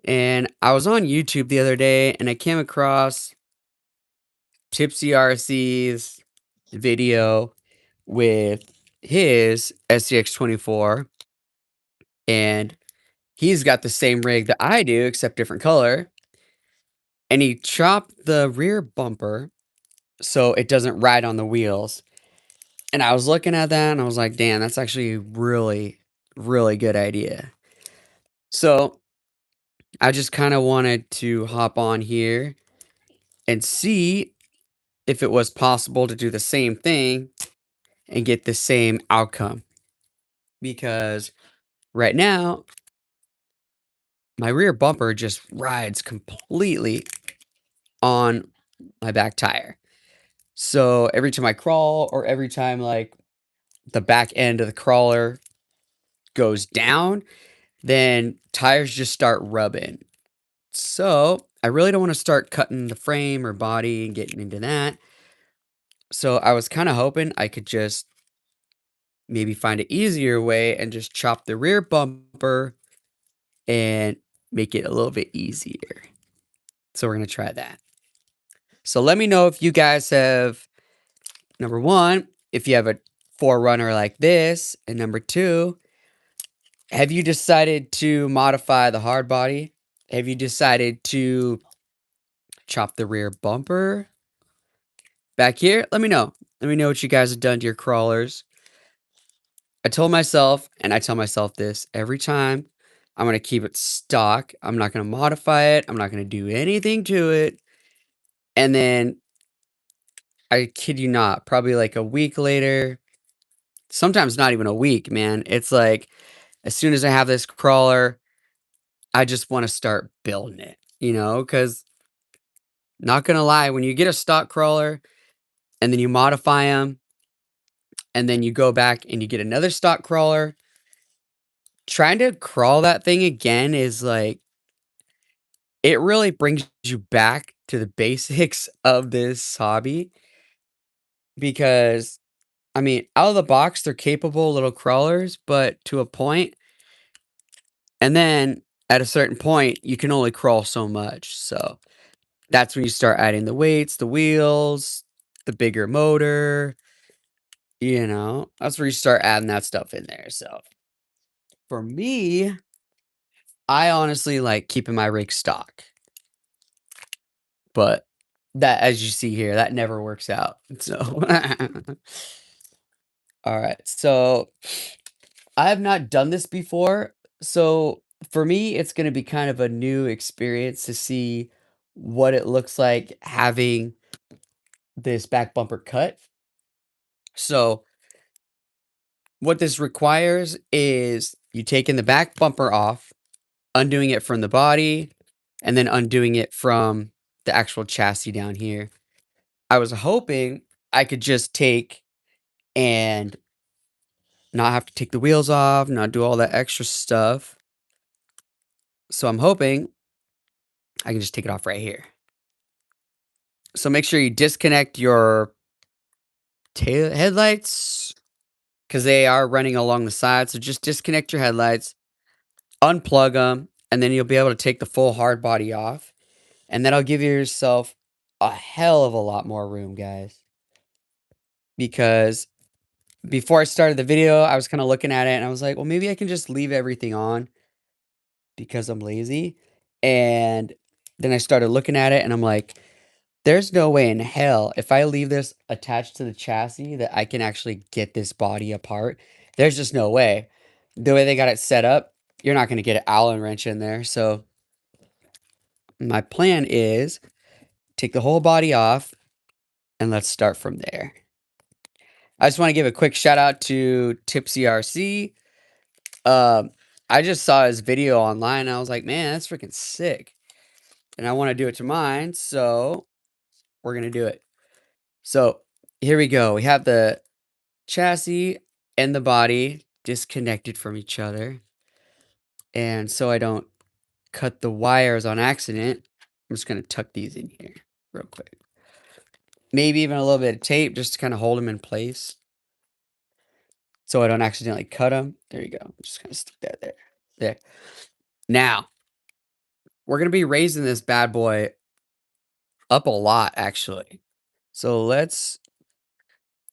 And I was on YouTube the other day and I came across Tipsy RC's video with his SCX-24, and he's got the same rig that I do except different color, and he chopped the rear bumper so it doesn't ride on the wheels. And I was looking at that and I was like, damn, that's actually a really, really good idea. So I just kind of wanted to hop on here and see if it was possible to do the same thing and get the same outcome. Because right now, my rear bumper just rides completely on my back tire. So every time I crawl or every time like the back end of the crawler goes down, then tires just start rubbing. So I really don't want to start cutting the frame or body and getting into that. So I was kind of hoping I could just maybe find an easier way and just chop the rear bumper and make it a little bit easier. So we're going to try that. So let me know if you guys have, number one, if you have a Forerunner like this, and number two, have you decided to modify the hard body? Have you decided to chop the rear bumper back here? Let me know. Let me know what you guys have done to your crawlers. I told myself, and I tell myself this every time, I'm going to keep it stock. I'm not going to modify it. I'm not going to do anything to it. And then, I kid you not, probably like a week later, sometimes not even a week, man. It's like, as soon as I have this crawler, I just want to start building it, because not going to lie, when you get a stock crawler and then you modify them and then you go back and you get another stock crawler, trying to crawl that thing again is like, it really brings you back to the basics of this hobby because, I mean, out of the box, they're capable little crawlers, but to a point, and then at a certain point, you can only crawl so much. So that's when you start adding the weights, the wheels, the bigger motor, that's where you start adding that stuff in there. So for me, I honestly like keeping my rig stock. But that, as you see here, that never works out. So, all right. So, I have not done this before. So, for me, it's going to be kind of a new experience to see what it looks like having this back bumper cut. So, what this requires is you taking the back bumper off, undoing it from the body, and then undoing it from the actual chassis down here. I was hoping I could just take and not have to take the wheels off, not do all that extra stuff. So I'm hoping I can just take it off right here. So make sure you disconnect your tail headlights because they are running along the side. So just disconnect your headlights, unplug them, and then you'll be able to take the full hard body off. And that'll give yourself a hell of a lot more room, guys. Because before I started the video, I was kind of looking at it and I was like, well, maybe I can just leave everything on because I'm lazy. And then I started looking at it and I'm like, there's no way in hell if I leave this attached to the chassis that I can actually get this body apart. There's just no way. The way they got it set up, you're not going to get an Allen wrench in there. So my plan is take the whole body off and let's start from there. I just want to give a quick shout out to Tipsy RC. Um, I just saw his video online and I was like, man, that's freaking sick. And I want to do it to mine, so we're going to do it. So here we go. We have the chassis and the body disconnected from each other. And so I don't cut the wires on accident, I'm just going to tuck these in here real quick. Maybe even a little bit of tape just to kind of hold them in place so I don't accidentally cut them. There you go. Just kind of stick that there. There. Now, we're gonna be raising this bad boy up a lot, actually. So let's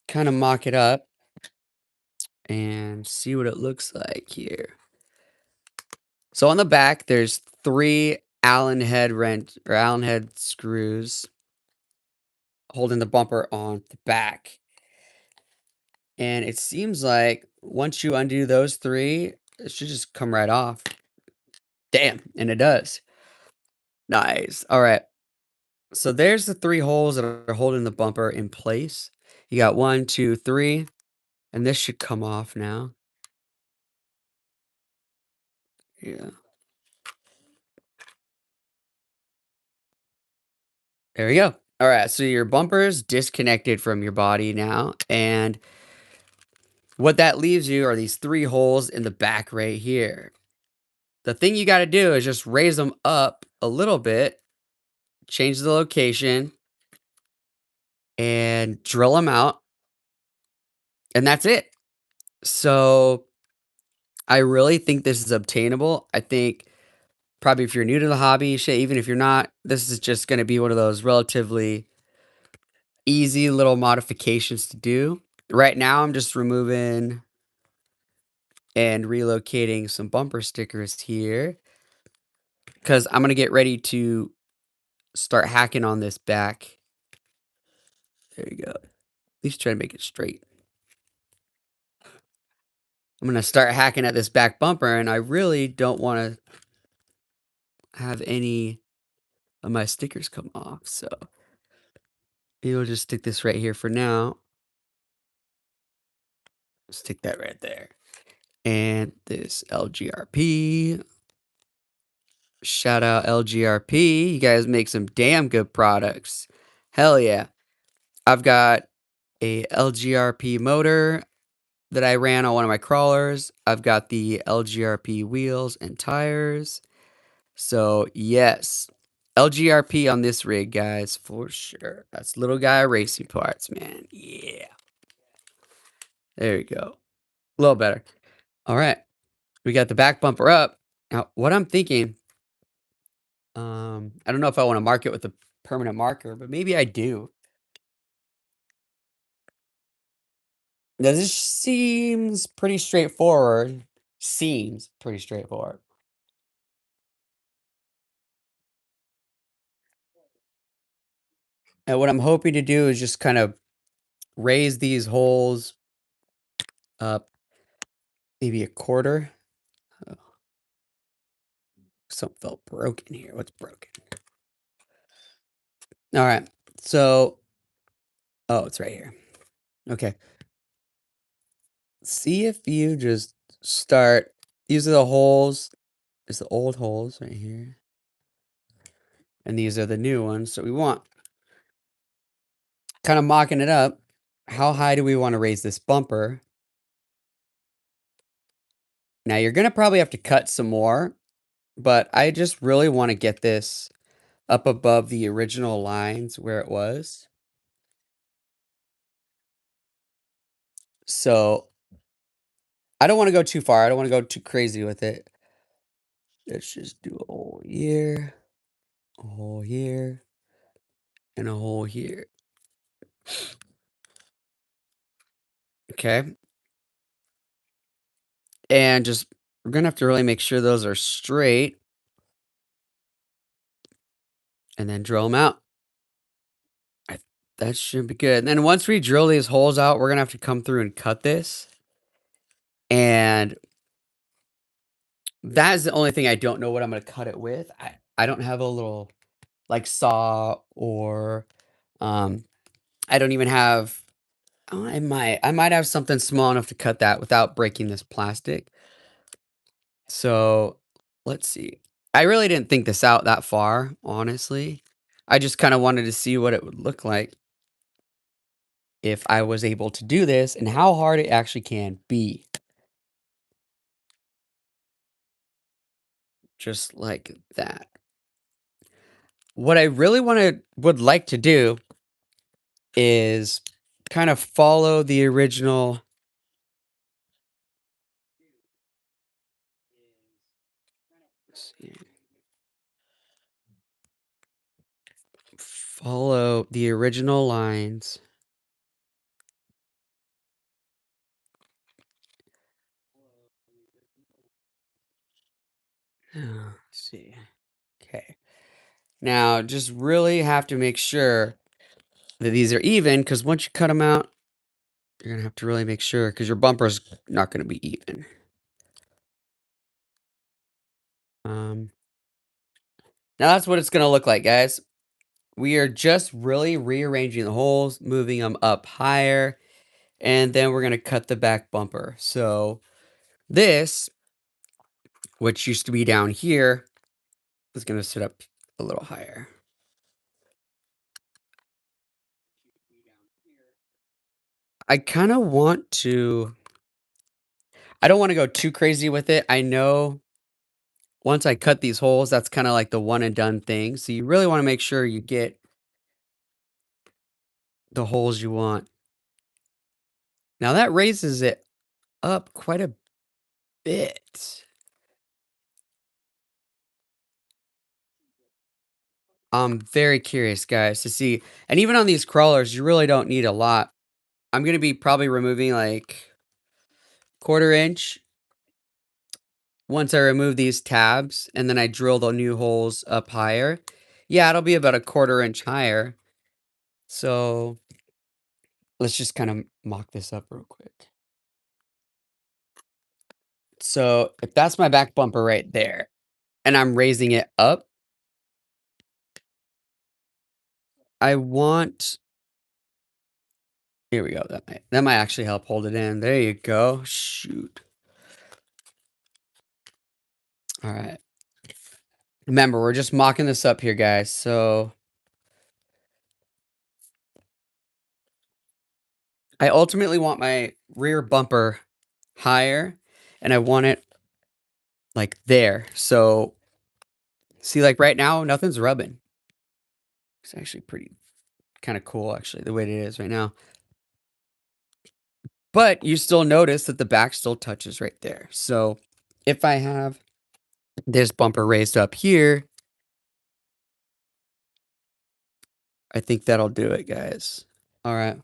kind of mock it up and see what it looks like here. So on the back, there's 3 Allen head screws holding the bumper on the back. And it seems like once you undo those 3, it should just come right off. Damn, and it does. Nice. All right. So there's the 3 holes that are holding the bumper in place. You got 1, 2, 3, and this should come off now. Yeah. There we go. All right, so your bumper is disconnected from your body now, and what that leaves you are these 3 holes in the back right here. The thing you gotta do is just raise them up a little bit, change the location, and drill them out, and that's it. So, I really think this is obtainable. I think probably if you're new to the hobby, shit, even if you're not, this is just gonna be one of those relatively easy little modifications to do. Right now, I'm just removing and relocating some bumper stickers here because I'm gonna get ready to start hacking on this back. There you go. At least try to make it straight. I'm gonna start hacking at this back bumper, and I really don't want to have any of my stickers come off. So maybe we'll just stick this right here for now. Stick that right there. And this LGRP. Shout out LGRP. You guys make some damn good products. Hell yeah. I've got a LGRP motor that I ran on one of my crawlers. I've got the LGRP wheels and tires. So, yes, LGRP on this rig, guys, for sure. That's little guy racing parts, man. Yeah. There you go. A little better. All right. We got the back bumper up. Now, what I'm thinking, I don't know if I want to mark it with a permanent marker, but maybe I do. Now, this seems pretty straightforward. Seems pretty straightforward. And what I'm hoping to do is just kind of raise these holes up maybe a quarter. Oh, something felt broken here. What's broken? All right. So, oh, it's right here. Okay. See if you just start. These are the holes. It's the old holes right here. And these are the new ones. So we want kind of mocking it up. How high do we want to raise this bumper? Now you're going to probably have to cut some more, but I just really want to get this up above the original lines where it was. So I don't want to go too far. I don't want to go too crazy with it. Let's just do a hole here, a hole here, and a hole here. Okay. And just, we're going to have to really make sure those are straight and then drill them out. I, that should be good. And then once we drill these holes out, we're going to have to come through and cut this. And that is the only thing I don't know what I'm going to cut it with. I don't have a little like saw or um I don't even have oh, I might have something small enough to cut that without breaking this plastic. So, let's see. I really didn't think this out that far, honestly. I just kind of wanted to see what it would look like if I was able to do this and how hard it actually can be. Just like that. What I really would like to do is kind of follow the original let's see. Follow the original lines. Let's see. Okay. Now, just really have to make sure that these are even, because once you cut them out, you're gonna have to really make sure, because your bumper's not gonna be even. Now that's what it's gonna look like, guys. We are just really rearranging the holes, moving them up higher, and then we're gonna cut the back bumper. So this, which used to be down here, is gonna sit up a little higher. I kind of want to. I don't want to go too crazy with it. I know once I cut these holes, that's kind of like the one and done thing. So you really want to make sure you get the holes you want. Now that raises it up quite a bit. I'm very curious, guys, to see. And even on these crawlers, you really don't need a lot. I'm going to be probably removing like 1/4 inch once I remove these tabs and then I drill the new holes up higher. Yeah, it'll be about a 1/4 inch higher. So let's just kind of mock this up real quick. So if that's my back bumper right there and I'm raising it up, I want, here we go. That might actually help hold it in. There you go. Shoot. All right. Remember, we're just mocking this up here, guys. So I ultimately want my rear bumper higher and I want it like there. So see, like right now, nothing's rubbing. It's actually pretty kind of cool, actually, the way it is right now. But you still notice that the back still touches right there. So if I have this bumper raised up here, I think that'll do it, guys. All right.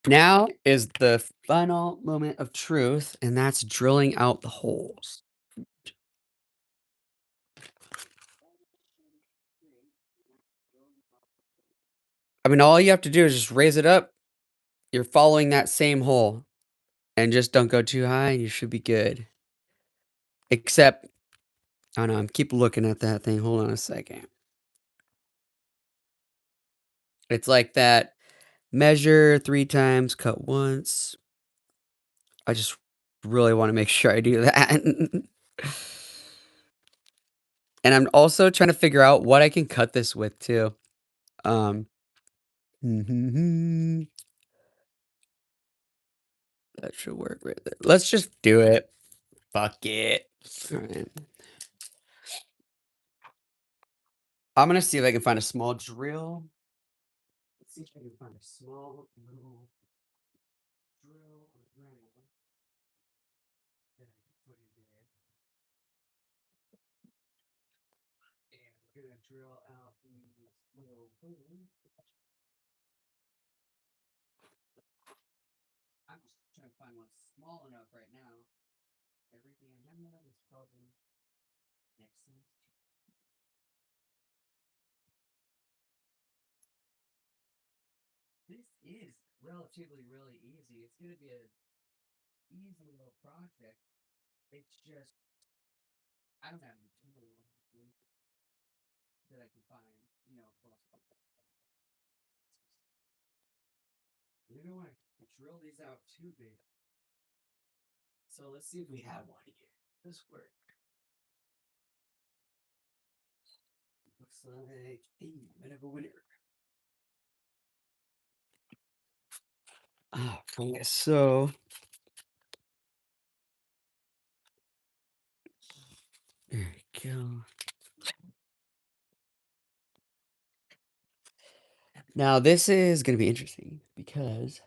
Now is the final moment of truth, and that's drilling out the holes. I mean, all you have to do is just raise it up. You're following that same hole, and just don't go too high, and you should be good. Except, I don't know, I'm keep looking at that thing. Hold on a second. It's like that measure 3 times, cut once. I just really want to make sure I do that. And I'm also trying to figure out what I can cut this with too. Um, that should work right there. Let's just do it. Fuck it. All right. I'm gonna see if I can find a small drill. Let's see if I can find a small little drill or ground that I can put in there. And we're gonna drill out these little holes. I'm just trying to find one small enough right now. Everything I have is probably next to it. This is relatively really easy. It's gonna be a easy little project. It's just I don't have the tools that I can find, across the you don't want to drill these out too big. So let's see if we have one here. This work. Looks like a bit of a winner. Oh, yes. So there we go. Now this is gonna be interesting because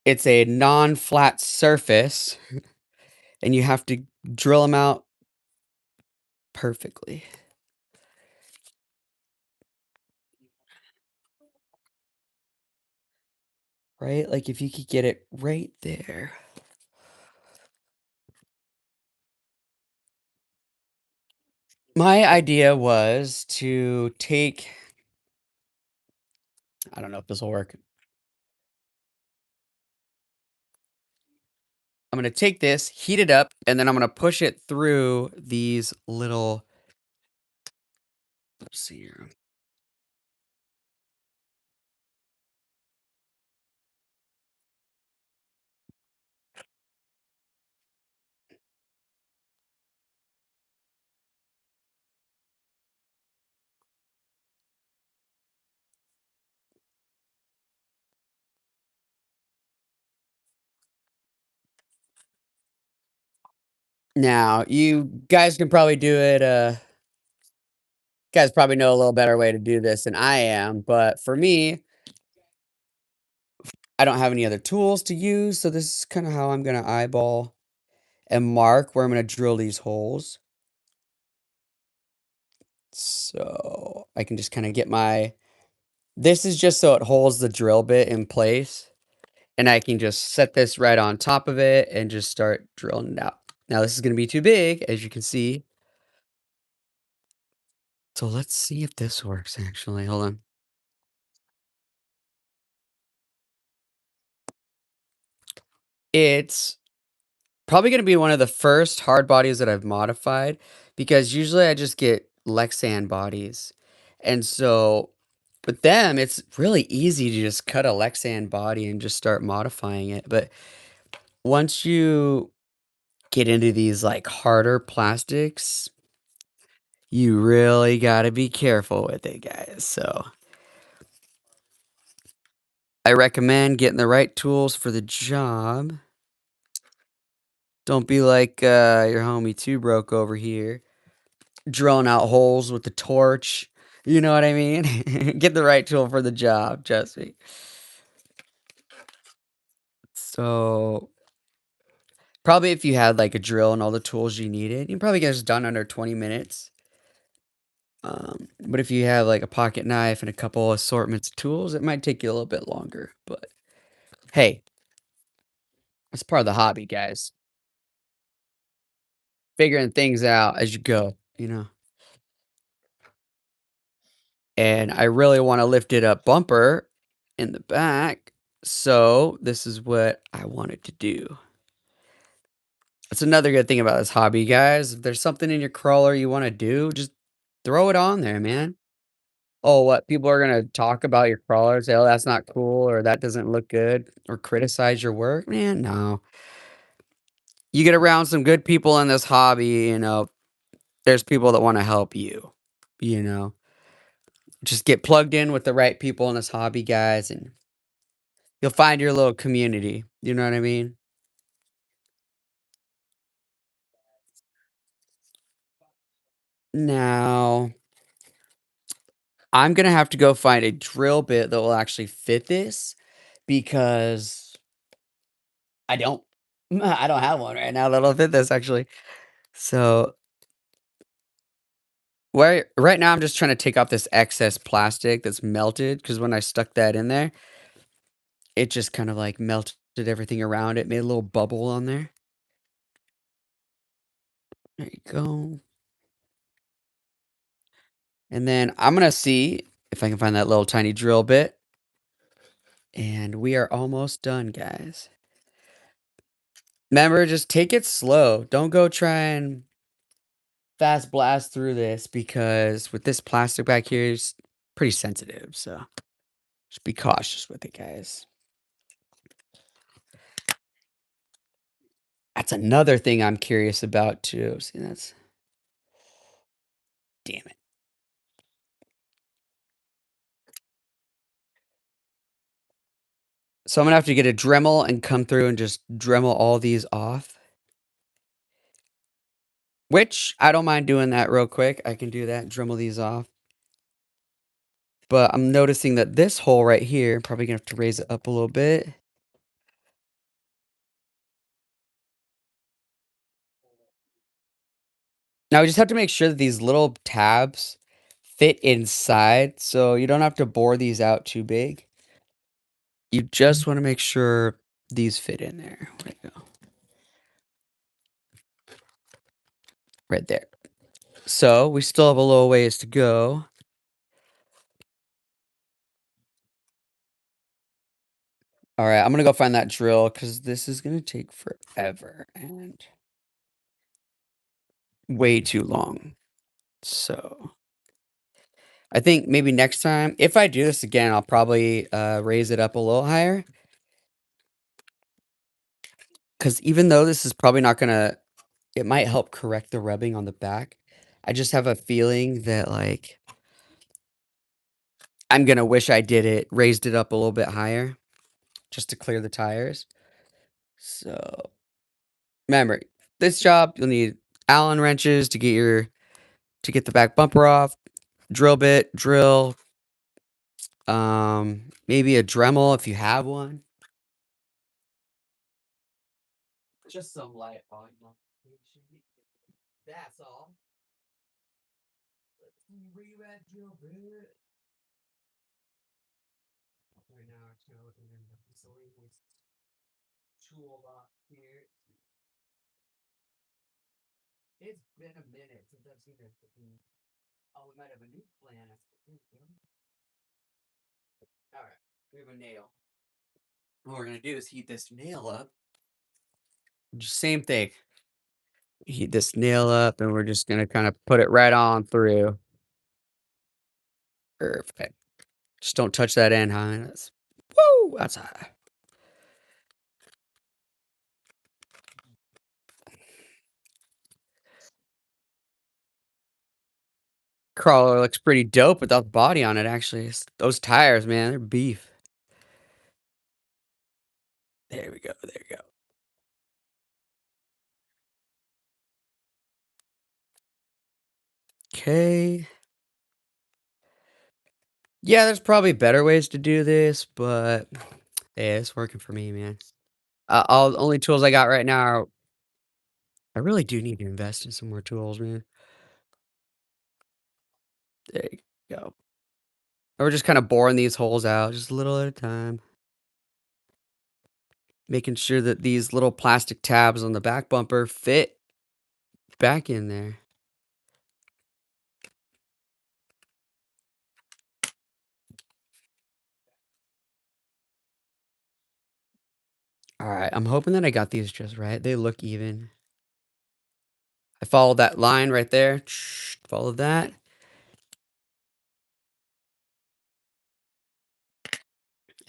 it's a non-flat surface, and you have to drill them out perfectly. Right? Like if you could get it right there. My idea was to take, I don't know if this will work. I'm gonna take this, heat it up, and then I'm gonna push it through these little, let's see here. Now, you guys can probably do it, guys probably know a little better way to do this than I am, but for me, I don't have any other tools to use, so this is kinda how I'm gonna eyeball and mark where I'm gonna drill these holes. So, I can just kinda get my, this is just so it holds the drill bit in place, and I can just set this right on top of it and just start drilling it out. Now this is gonna be too big, as you can see, so let's see if this works actually, hold on. It's probably gonna be one of the first hard bodies that I've modified, because usually I just get Lexan bodies, and so with them, it's really easy to just cut a Lexan body and just start modifying it, but once you get into these, like, harder plastics, you really gotta be careful with it, guys, so I recommend getting the right tools for the job. Don't be like, your homie 2Broke over here, drilling out holes with the torch, you know what I mean? Get the right tool for the job, trust me. So, probably if you had, like, a drill and all the tools you needed, you'd probably get this done under 20 minutes. But if you have, like, a pocket knife and a couple assortments of tools, it might take you a little bit longer, but hey, it's part of the hobby, guys. Figuring things out as you go, you know? And I really wanna lift it up bumper in the back, so this is what I wanted to do. That's another good thing about this hobby, guys. If there's something in your crawler you wanna do, just throw it on there, man. Oh, what? People are gonna talk about your crawler, say, "Oh, that's not cool," or "That doesn't look good," or criticize your work? Man, no. You get around some good people in this hobby, there's people that wanna help you, you know? Just get plugged in with the right people in this hobby, guys, and you'll find your little community, you know what I mean? Now, I'm gonna have to go find a drill bit that will actually fit this, because I don't. I don't have one right now that'll fit this actually. So, where right now I'm just trying to take off this excess plastic that's melted, because when I stuck that in there, it just kind of, like, melted everything around it, made a little bubble on there. There you go. And then I'm gonna see if I can find that little tiny drill bit, and we are almost done, guys. Remember, just take it slow. Don't go try and fast blast through this, because with this plastic back here, it's pretty sensitive, so just be cautious with it, guys. That's another thing I'm curious about too. See, that's, damn it. So I'm gonna have to get a Dremel and come through and just Dremel all these off, which I don't mind doing that real quick. I can do that, Dremel these off. But I'm noticing that this hole right here, probably gonna have to raise it up a little bit. Now we just have to make sure that these little tabs fit inside, so you don't have to bore these out too big. You just wanna make sure these fit in there. Where'd it go? Right there. So, we still have a little ways to go. Alright, I'm gonna go find that drill because this is gonna take forever and way too long. So, I think maybe next time if I do this again, I'll probably, raise it up a little higher. Because even though this is probably not gonna it might help correct the rubbing on the back, I just have a feeling that, like, I'm gonna wish I did it raised it up a little bit higher just to clear the tires. So, remember, this job, you'll need Allen wrenches to get the back bumper off, drill bit, drill, maybe a Dremel if you have one. Just some light volume application. That's all. Let's see that drill bit. Right now, actually, looking in the miscellaneous toolbox here. It's been a minute since I've seen it. Oh, we might have a new plan. All right, we have a nail. What we're gonna do is heat this nail up. Just same thing. Heat this nail up, and we're just gonna kind of put it right on through. Perfect. Just don't touch that end, huh? That's woo. That's high. Crawler looks pretty dope without the body on it. Actually, those tires, man, they're beef. There we go. There we go. Okay. Yeah, there's probably better ways to do this, but hey, it's working for me, man. All the only tools I got right now are I really do need to invest in some more tools, man. There you go. We're just kind of boring these holes out just a little at a time. Making sure that these little plastic tabs on the back bumper fit back in there. All right, I'm hoping that I got these just right. They look even. I followed that line right there. Follow that.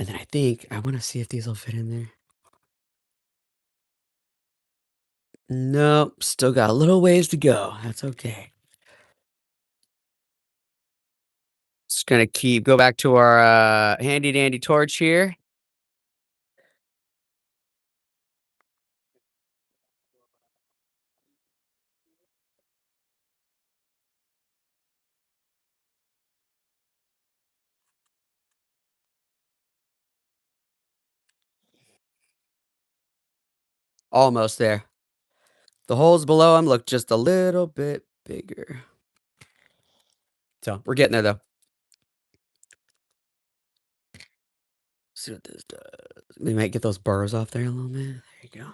And then I think I want to see if these will fit in there. Nope, still got a little ways to go. That's okay. Just gonna go back to our handy dandy torch here. Almost there. The holes below them look just a little bit bigger. So we're getting there though. See what this does. We might get those burrs off there a little bit. There you go.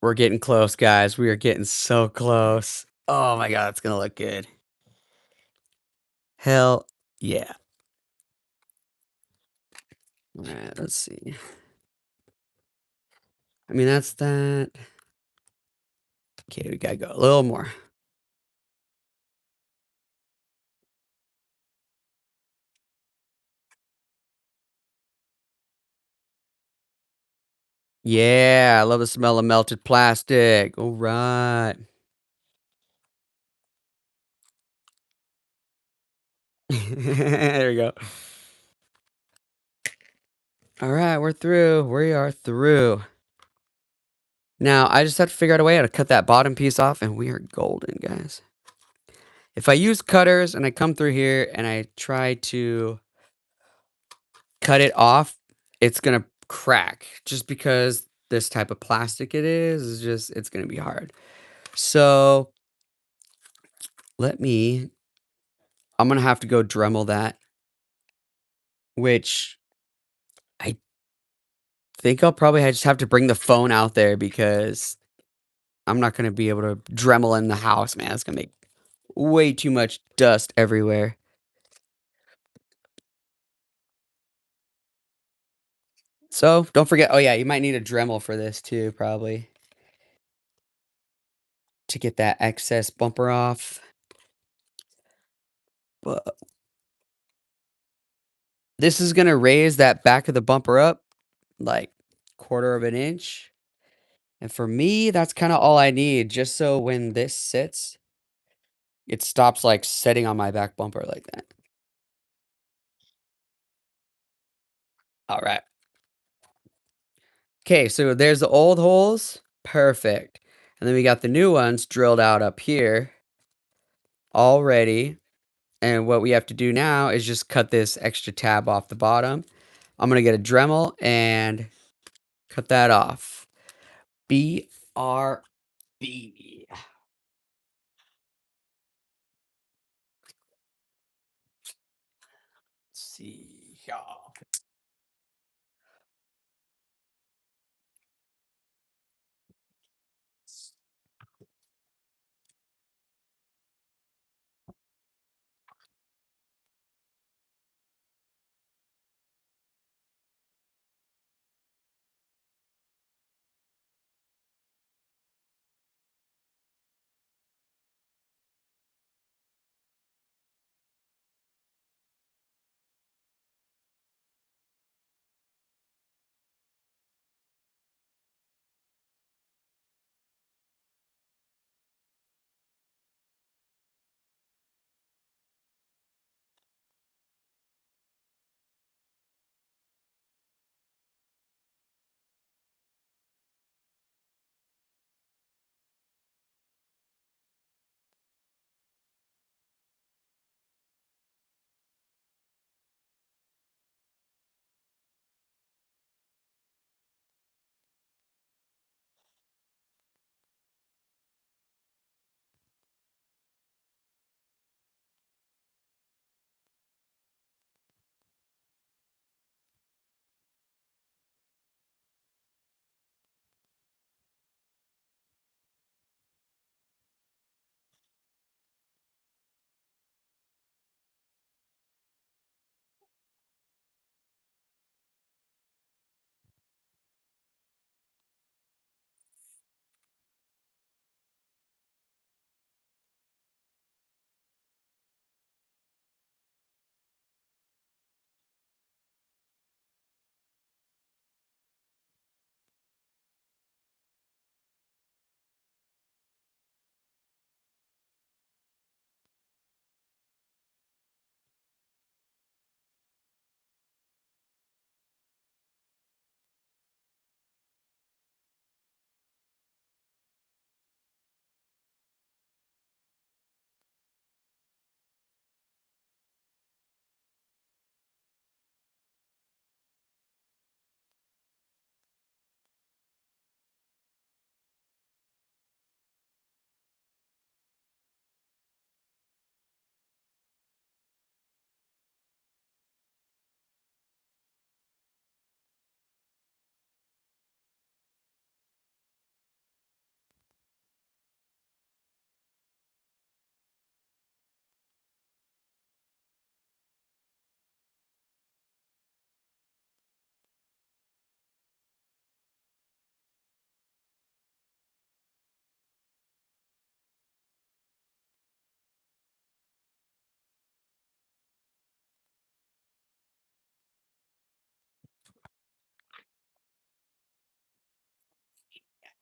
We're getting close, guys. We are getting so close. Oh my god, it's gonna look good. Hell yeah. Alright, let's see. I mean, that's that. Okay, we gotta go a little more. Yeah, I love the smell of melted plastic. All right. There we go. All right, we're through. We are through. Now, I just have to figure out a way how to cut that bottom piece off, and we are golden, guys. If I use cutters and I come through here and I try to cut it off, it's gonna crack just because this type of plastic it is just it's gonna be hard. So let me I'm gonna have to go Dremel that, which I think I'll probably just have to bring the phone out there because I'm not gonna be able to Dremel in the house, man. It's gonna make way too much dust everywhere. So don't forget, oh yeah, you might need a Dremel for this too, probably to get that excess bumper off. But this is gonna raise that back of the bumper up like quarter of an inch. And for me, that's kind of all I need, just so when this sits, it stops like sitting on my back bumper like that. All right. Okay, so there's the old holes. Perfect. And then we got the new ones drilled out up here already. And what we have to do now is just cut this extra tab off the bottom. I'm going to get a Dremel and cut that off. BRB. Let's see. Yeah.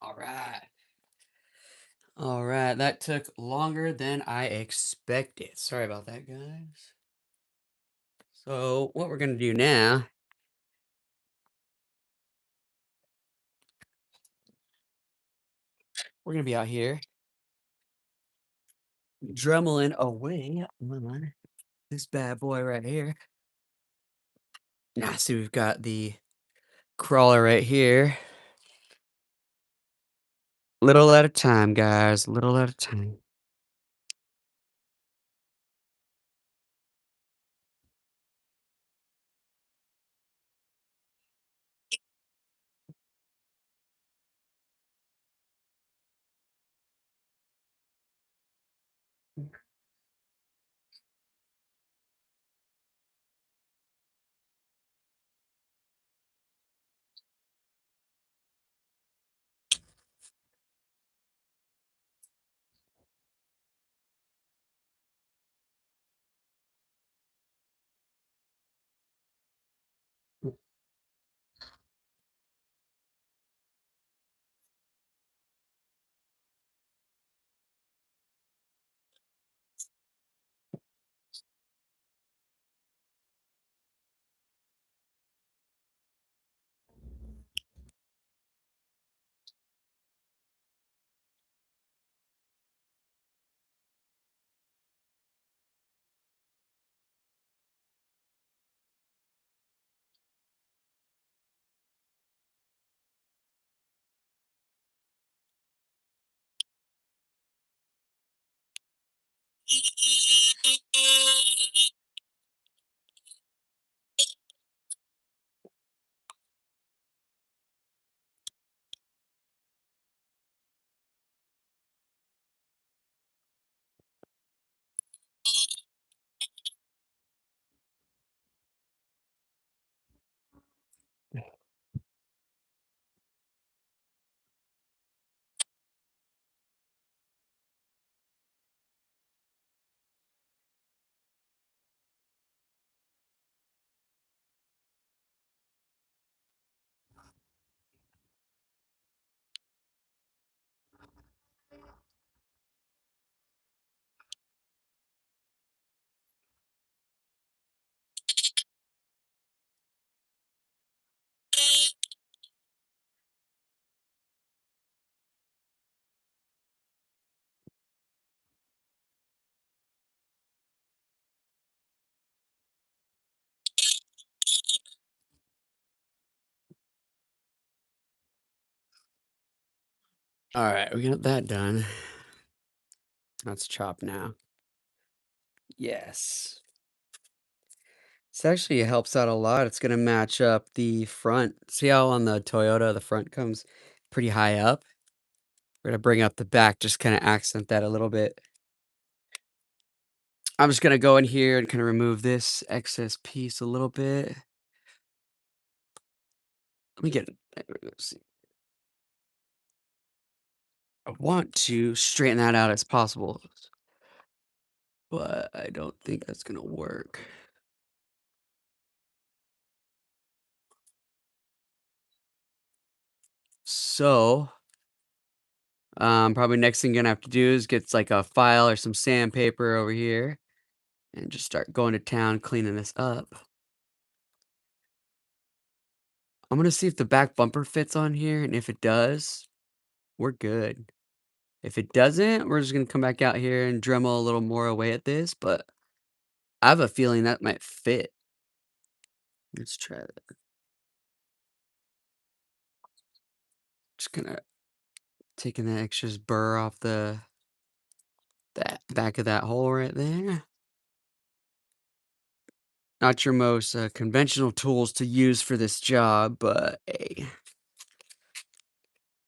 All right. All right. That took longer than I expected. Sorry about that, guys. So, what we're going to do now, we're going to be out here dremeling away on this bad boy right here. Now, see, we've got the crawler right here. Little at a time, guys. Little at a time. All right, we got that done. Let's chop now. Yes. This actually helps out a lot. It's gonna match up the front. See how on the Toyota, the front comes pretty high up? We're gonna bring up the back, just kinda accent that a little bit. I'm just gonna go in here and kinda remove this excess piece a little bit. Let me get let's see. I want to straighten that out as possible, but I don't think that's gonna work. So, probably next thing you're gonna have to do is get like a file or some sandpaper over here and just start going to town cleaning this up. I'm gonna see if the back bumper fits on here, and if it does, we're good. If it doesn't, we're just gonna come back out here and Dremel a little more away at this, but I have a feeling that might fit. Let's try that. Just gonna taking the extra burr off that back of that hole right there. Not your most conventional tools to use for this job, but hey,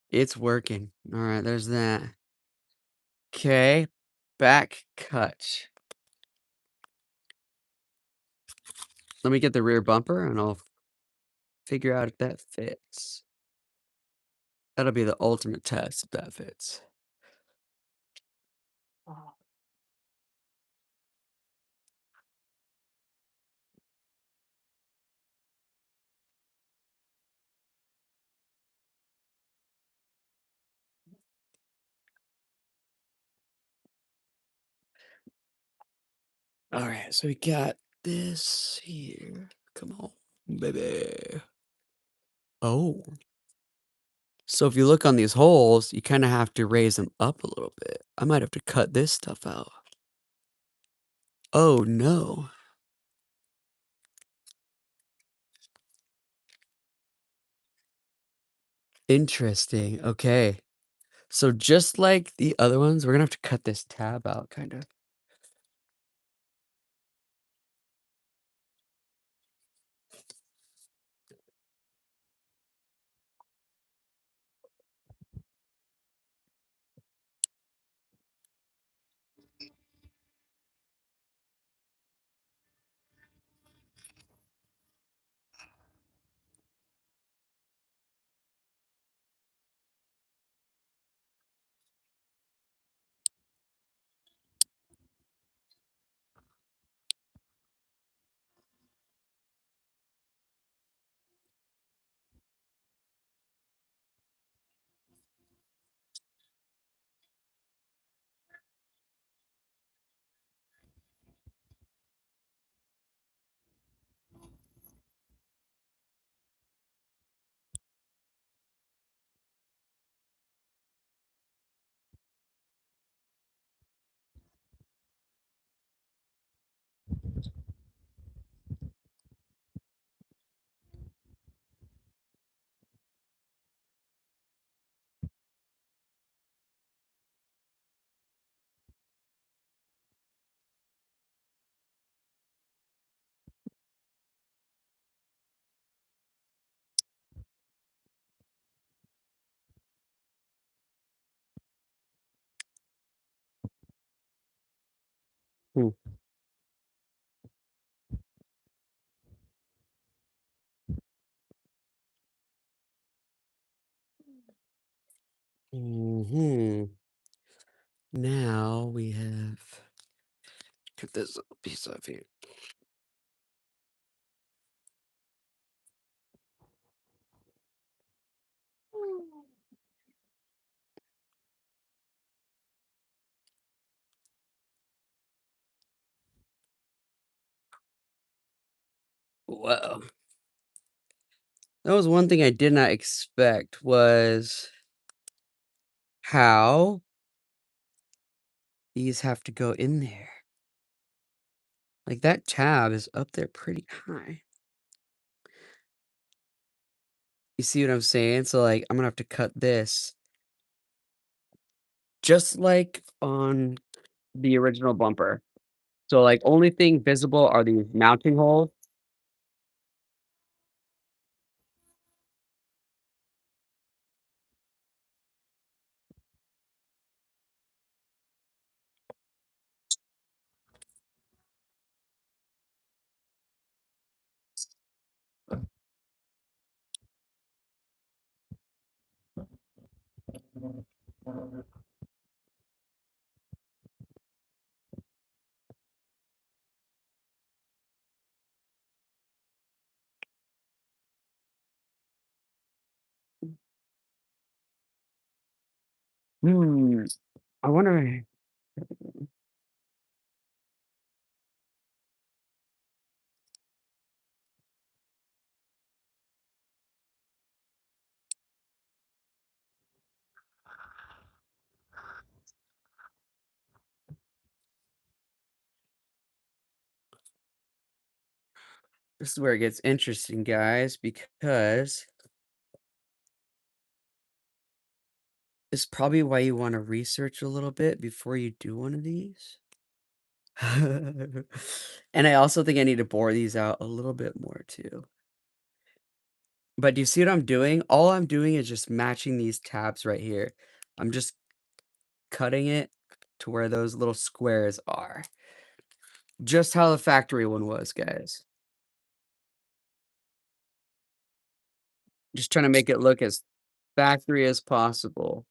it's working. All right, there's that. Okay, back cut. Let me get the rear bumper and I'll figure out if that fits. That'll be the ultimate test if that fits. All right, so we got this here. Come on, baby. Oh. So if you look on these holes, you kind of have to raise them up a little bit. I might have to cut this stuff out. Oh, no. Interesting, okay. So just like the other ones, we're gonna have to cut this tab out, kind of. Hmm. Mhm. Now we have cut this little piece off here. Whoa. That was one thing I did not expect was how these have to go in there. Like, that tab is up there pretty high. You see what I'm saying? So, like, I'm gonna have to cut this just like on the original bumper. So, like, only thing visible are these mounting holes. Hmm, I wonder. This is where it gets interesting, guys, because it's probably why you wanna research a little bit before you do one of these. And I also think I need to bore these out a little bit more too. But do you see what I'm doing? All I'm doing is just matching these tabs right here. I'm just cutting it to where those little squares are. Just how the factory one was, guys. Just trying to make it look as factory as possible.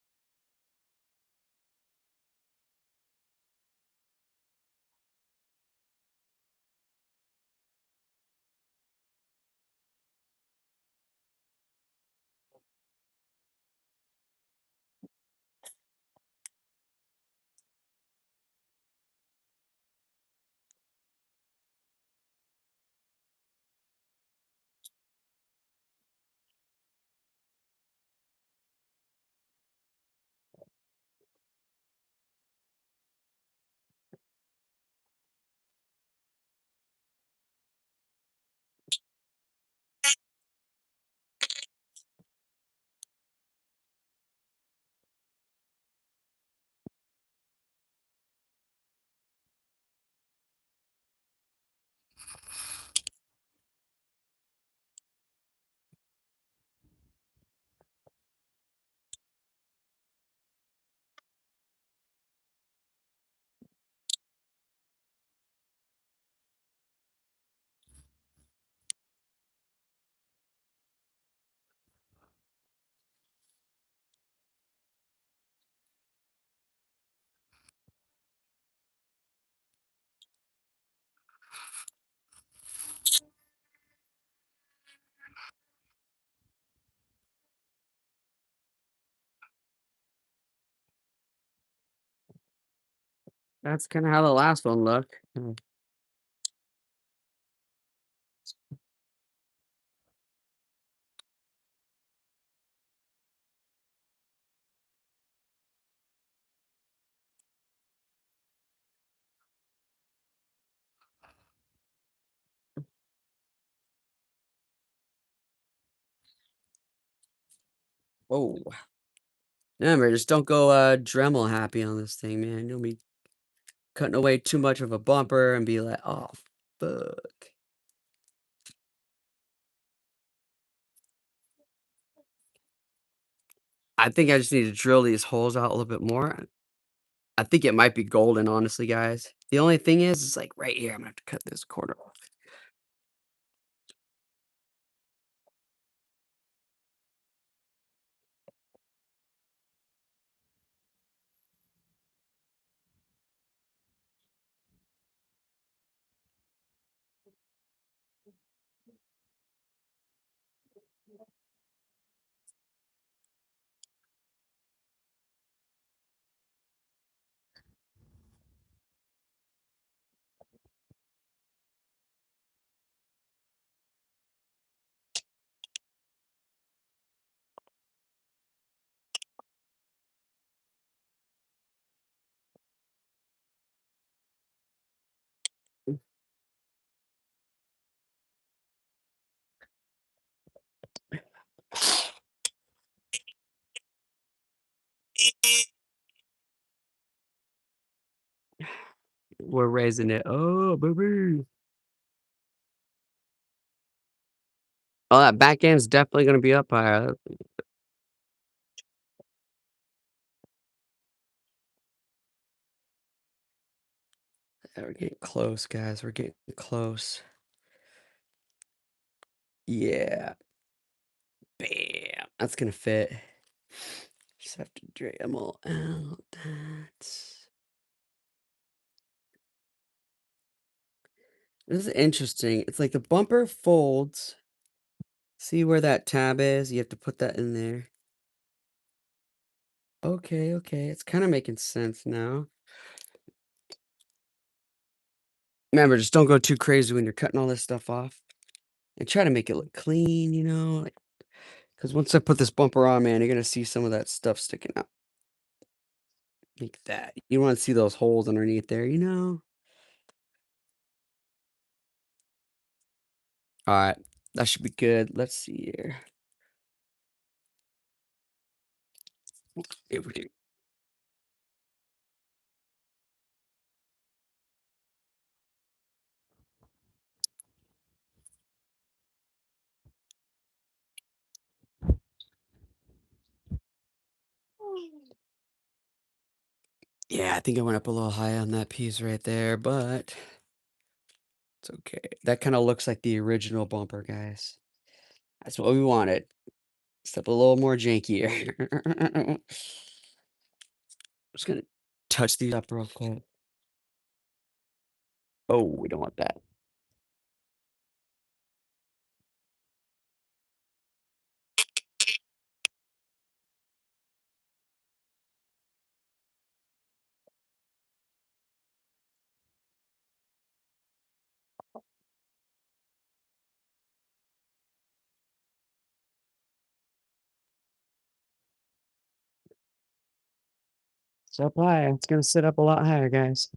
That's kinda how the last one looked. Oh, remember, just don't go, Dremel happy on this thing, man. You'll be cutting away too much of a bumper and be like, "Oh, fuck." I think I just need to drill these holes out a little bit more. I think it might be golden, honestly, guys. The only thing is like, right here, I'm gonna have to cut this corner off. We're raising it. Oh, baby. Oh, that back end's definitely gonna be up higher. Yeah, we're getting close, guys. We're getting close. Yeah. Bam. That's gonna fit. Just have to Dremel out that. This is interesting. It's like the bumper folds. See where that tab is? You have to put that in there. Okay, okay. It's kind of making sense now. Remember, just don't go too crazy when you're cutting all this stuff off. And try to make it look clean, you know? Because once I put this bumper on, man, you're going to see some of that stuff sticking out. Like that. You want to see those holes underneath there, you know? All right. That should be good. Let's see here. If we do. Yeah, I think I went up a little high on that piece right there, but it's okay. That kind of looks like the original bumper, guys. That's what we wanted. Except a little more jankier. I'm just gonna touch these up real quick. Oh, we don't want that. It's up high. It's gonna sit up a lot higher, guys.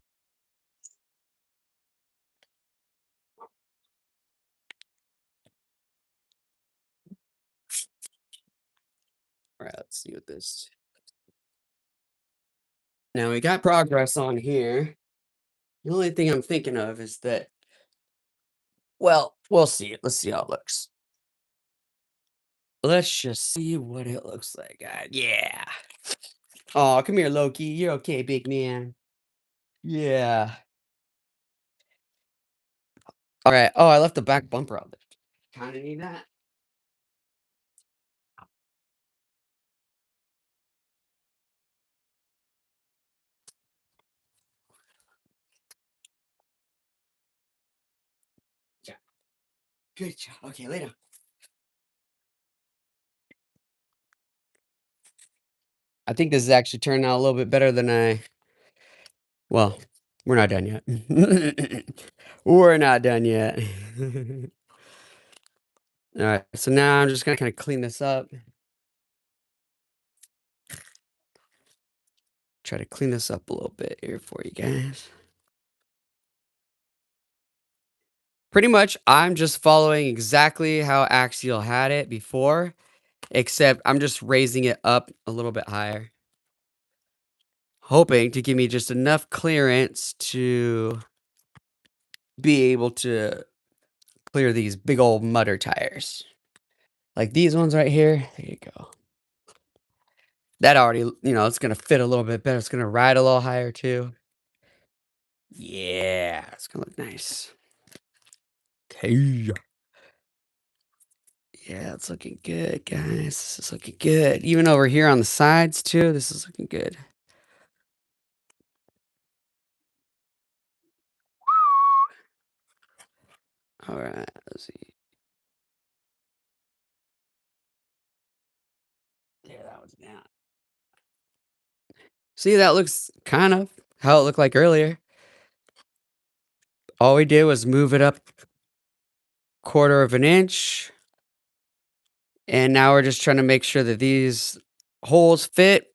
All right, let's see what this. Now we got progress on here. The only thing I'm thinking of is that, well, we'll see it. Let's see how it looks. Let's just see what it looks like, guys. Yeah. Oh, come here, Loki. You're okay, big man. Yeah. All right. Oh, I left the back bumper out there. Kind of need that. Yeah. Good job. Okay, later. I think this is actually turning out a little bit better than well, We're not done yet. We're not done yet. Alright, so now I'm just gonna kinda clean this up. Try to clean this up a little bit here for you guys. Pretty much, I'm just following exactly how Axial had it before, except I'm just raising it up a little bit higher, hoping to give me just enough clearance to be able to clear these big old mudder tires. Like these ones right here. There you go. That already, it's gonna fit a little bit better. It's gonna ride a little higher too. Yeah, it's gonna look nice. Okay. Yeah, it's looking good, guys. This is looking good. Even over here on the sides too, this is looking good. All right, let's see. There, that one's down. See, that looks kind of how it looked like earlier. All we did was move it up 1/4 of an inch. And now we're just trying to make sure that these holes fit.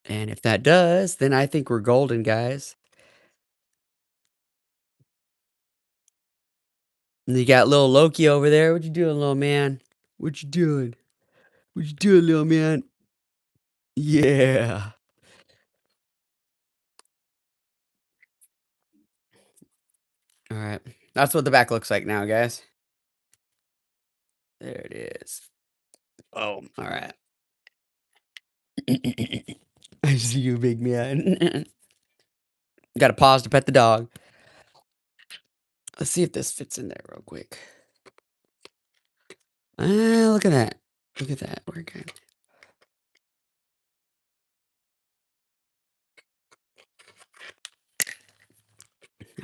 And if that does, then I think we're golden, guys. And you got little Loki over there. What you doing, little man? What you doing? What you doing, little man? Yeah. All right. That's what the back looks like now, guys. There it is. Oh, all right. I see you, big man. Got to pause to pet the dog. Let's see if this fits in there real quick. Look at that. Look at that. We're good.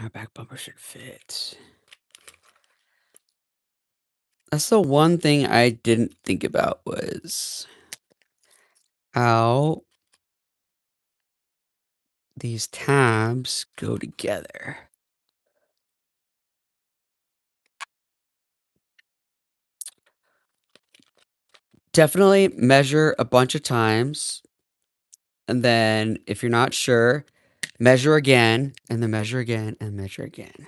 Our back bumper should fit. That's the one thing I didn't think about was how these tabs go together. Definitely measure a bunch of times. And then if you're not sure, measure again, and then measure again, and measure again.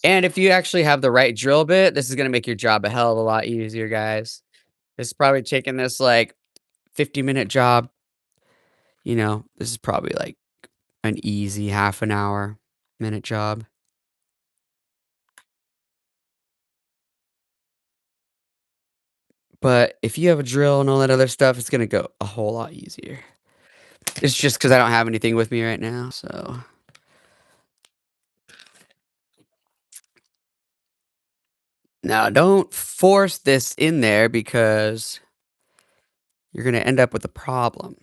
And if you actually have the right drill bit, this is gonna make your job a hell of a lot easier, guys. This is probably taking this, like, 50-minute job. This is probably, like, an easy half an hour, minute job. But if you have a drill and all that other stuff, it's gonna go a whole lot easier. It's just because I don't have anything with me right now, so now don't force this in there because you're gonna end up with a problem.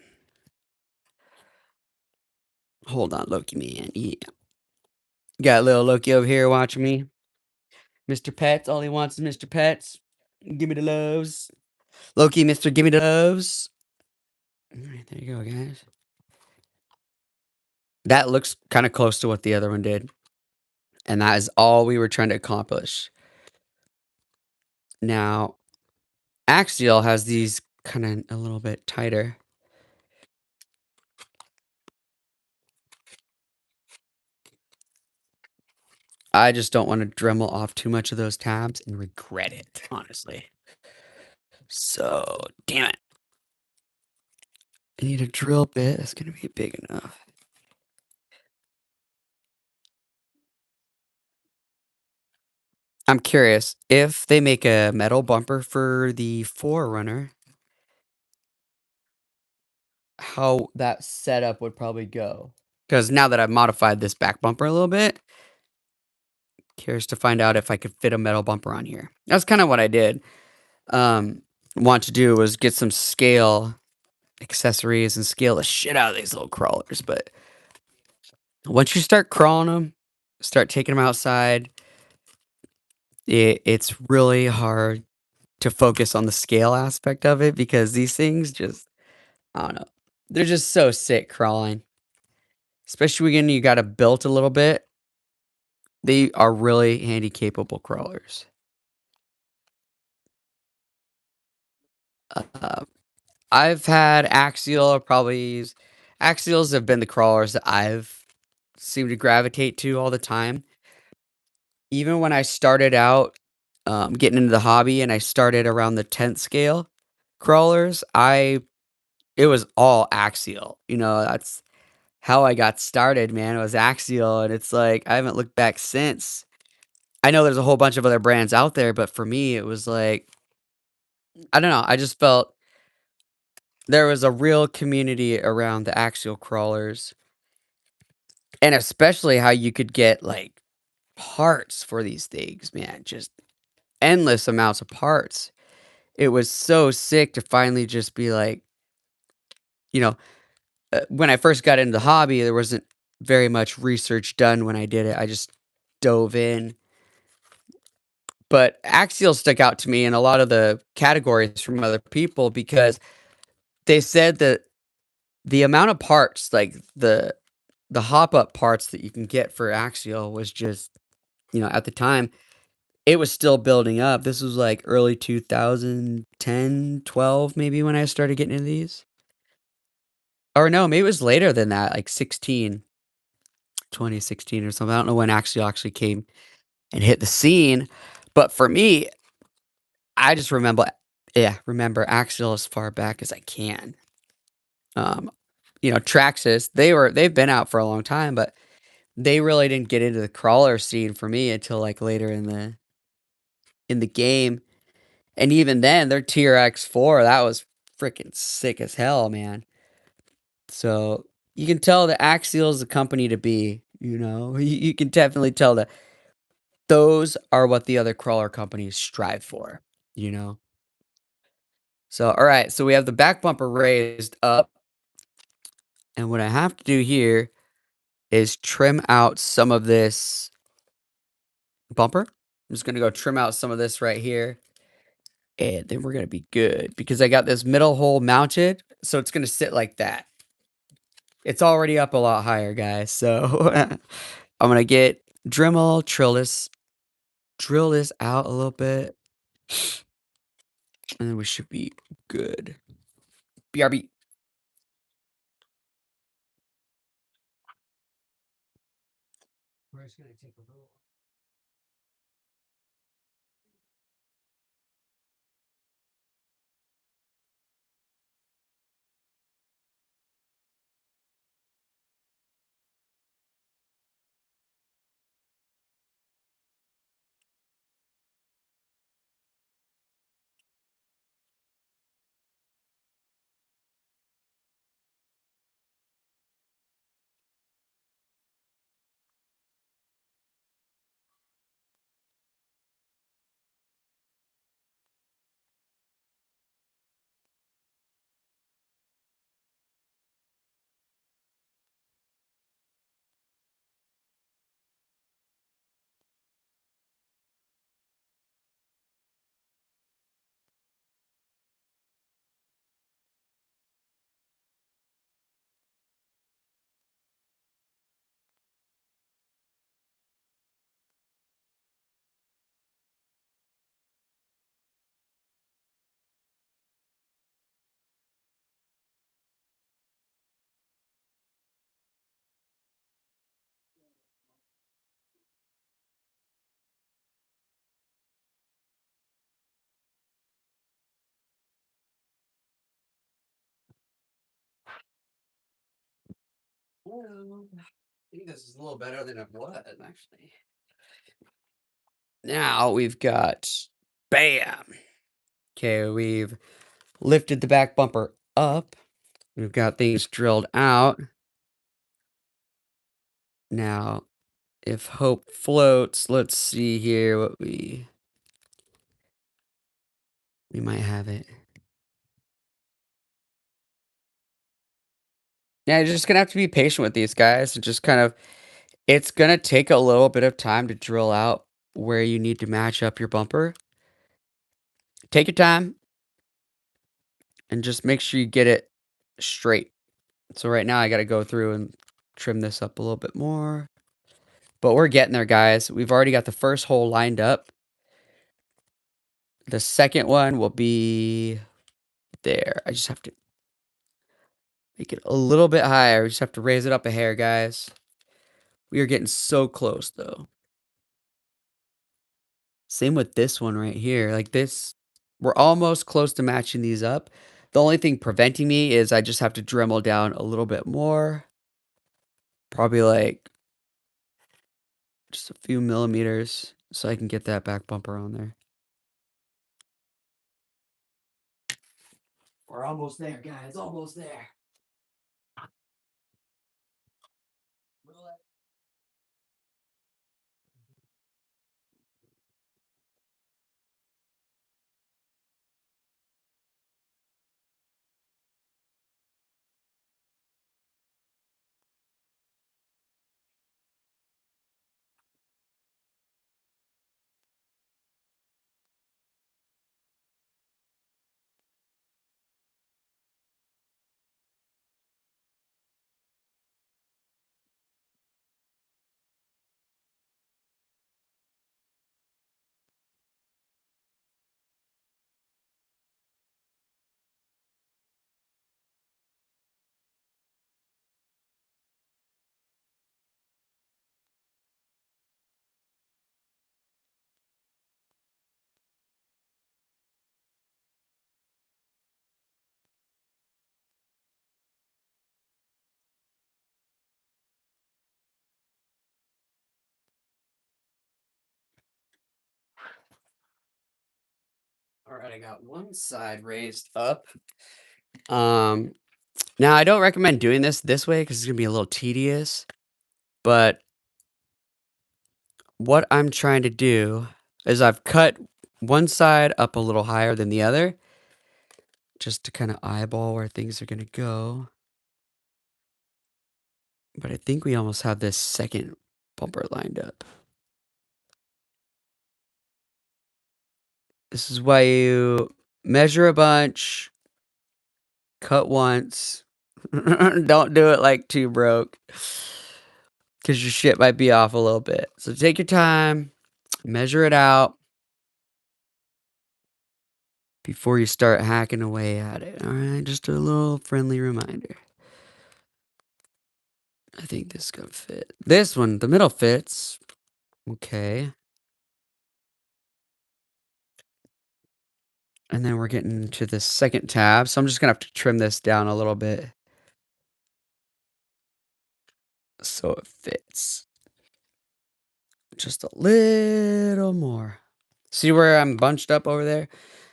Hold on, Loki man. Yeah. Got little Loki over here watching me. Mr. Pets, all he wants is Mr. Pets. Give me the loves. Loki, Mr. Give me the loves. Alright, there you go, guys. That looks kind of close to what the other one did. And that is all we were trying to accomplish. Now, Axial has these kind of a little bit tighter. I just don't want to Dremel off too much of those tabs and regret it, honestly. So, damn it. I need a drill bit that's going to be big enough. I'm curious if they make a metal bumper for the 4Runner, how that setup would probably go. Because now that I've modified this back bumper a little bit, curious to find out if I could fit a metal bumper on here. That's kind of what I did. Want to do was get some scale accessories and scale the shit out of these little crawlers. But once you start crawling them, start taking them outside, it's really hard to focus on the scale aspect of it because these things just I don't know. They're just so sick crawling, especially when you got to built a little bit. They are really handy capable crawlers. Uh, I've had axial, probably axials have been the crawlers that I've seemed to gravitate to all the time. Even when I started out getting into the hobby and I started around the 10th scale crawlers, it was all axial. That's how I got started, man. It was axial, and it's like I haven't looked back since. I know there's a whole bunch of other brands out there, but for me, it was like I don't know. I just felt there was a real community around the axial crawlers, and especially how you could get like parts for these things, man. Just endless amounts of parts. It was so sick to finally just be like, you know, when I first got into the hobby, there wasn't very much research done when I did it. I just dove in. But axial stuck out to me in a lot of the categories from other people because they said that the amount of parts, like the hop up parts that you can get for axial was just, at the time, it was still building up. This was like early 2010, 12 maybe when I started getting into these. Or no, maybe it was later than that, like 2016 or something. I don't know when axial actually came and hit the scene, but for me, I just remember axial as far back as I can. Um, Traxxas, they've been out for a long time, but they really didn't get into the crawler scene for me until like later in the game. And even then, their TRX4, that was freaking sick as hell, man. So you can tell the Axial is the company to be, You can definitely tell that those are what the other crawler companies strive for, you know? So, all right, so we have the back bumper raised up. And what I have to do here is trim out some of this bumper. I'm just going to go trim out some of this right here. And then we're going to be good because I got this middle hole mounted. So it's going to sit like that. It's already up a lot higher, guys. So I'm going to get Dremel, drill this out a little bit. And then we should be good. BRB. We're just going to take a little. Well, I think this is a little better than it was, actually. Now we've got bam. Okay, we've lifted the back bumper up. We've got things drilled out. Now, if hope floats, let's see here what we might have it. Yeah, you're just gonna have to be patient with these guys and just kind of it's gonna take a little bit of time to drill out where you need to match up your bumper. Take your time and just make sure you get it straight. So right now I got to go through and trim this up a little bit more. But we're getting there, guys. We've already got the first hole lined up. The second one will be there. I just have to make it a little bit higher. We just have to raise it up a hair, guys. We are getting so close, though. Same with this one right here. Like this, we're almost close to matching these up. The only thing preventing me is I just have to Dremel down a little bit more. Probably like just a few millimeters so I can get that back bumper on there. We're almost there, guys. Almost there. All right, I got one side raised up. Now I don't recommend doing this way because it's gonna be a little tedious. But what I'm trying to do is I've cut one side up a little higher than the other, just to kind of eyeball where things are gonna go. But I think we almost have this second bumper lined up. This is why you measure a bunch, cut once. Don't do it like 2Broke, because your shit might be off a little bit. So take your time, measure it out before you start hacking away at it. All right, just a little friendly reminder. I think this is gonna fit. This one, the middle fits. Okay. And then we're getting to the second tab. So I'm just gonna have to trim this down a little bit so it fits. Just a little more. See where I'm bunched up over there?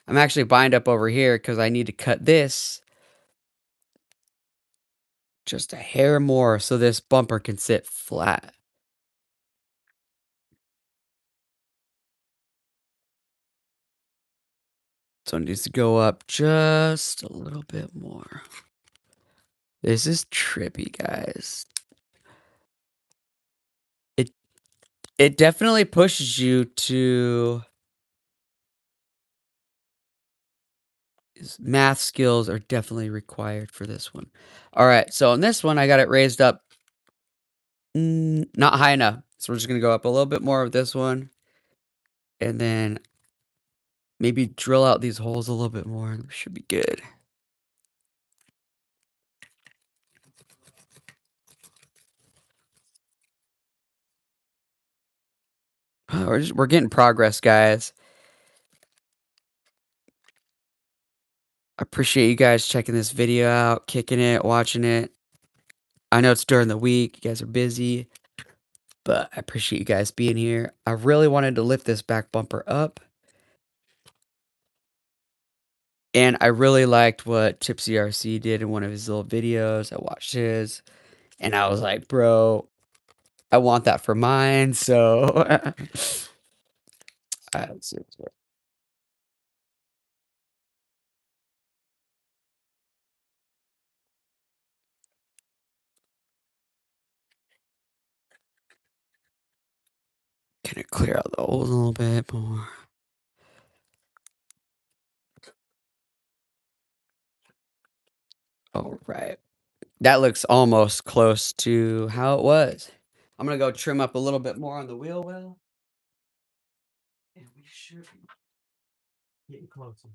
I'm actually bind up over here because I need to cut this just a hair more so this bumper can sit flat. So it needs to go up just a little bit more. This is trippy, guys. It definitely pushes you to... Math skills are definitely required for this one. All right, so on this one, I got it raised up not high enough. So we're just going to go up a little bit more with this one. And then maybe drill out these holes a little bit more. We should be good. We're getting progress, guys. I appreciate you guys checking this video out, kicking it, watching it. I know it's during the week. You guys are busy. But I appreciate you guys being here. I really wanted to lift this back bumper up. And I really liked what Tipsy RC did in one of his little videos. I watched his. And I was like, bro, I want that for mine. So... Can it clear out the holes a little bit more? All right. That looks almost close to how it was. I'm gonna go trim up a little bit more on the wheel well. And we should be getting closer.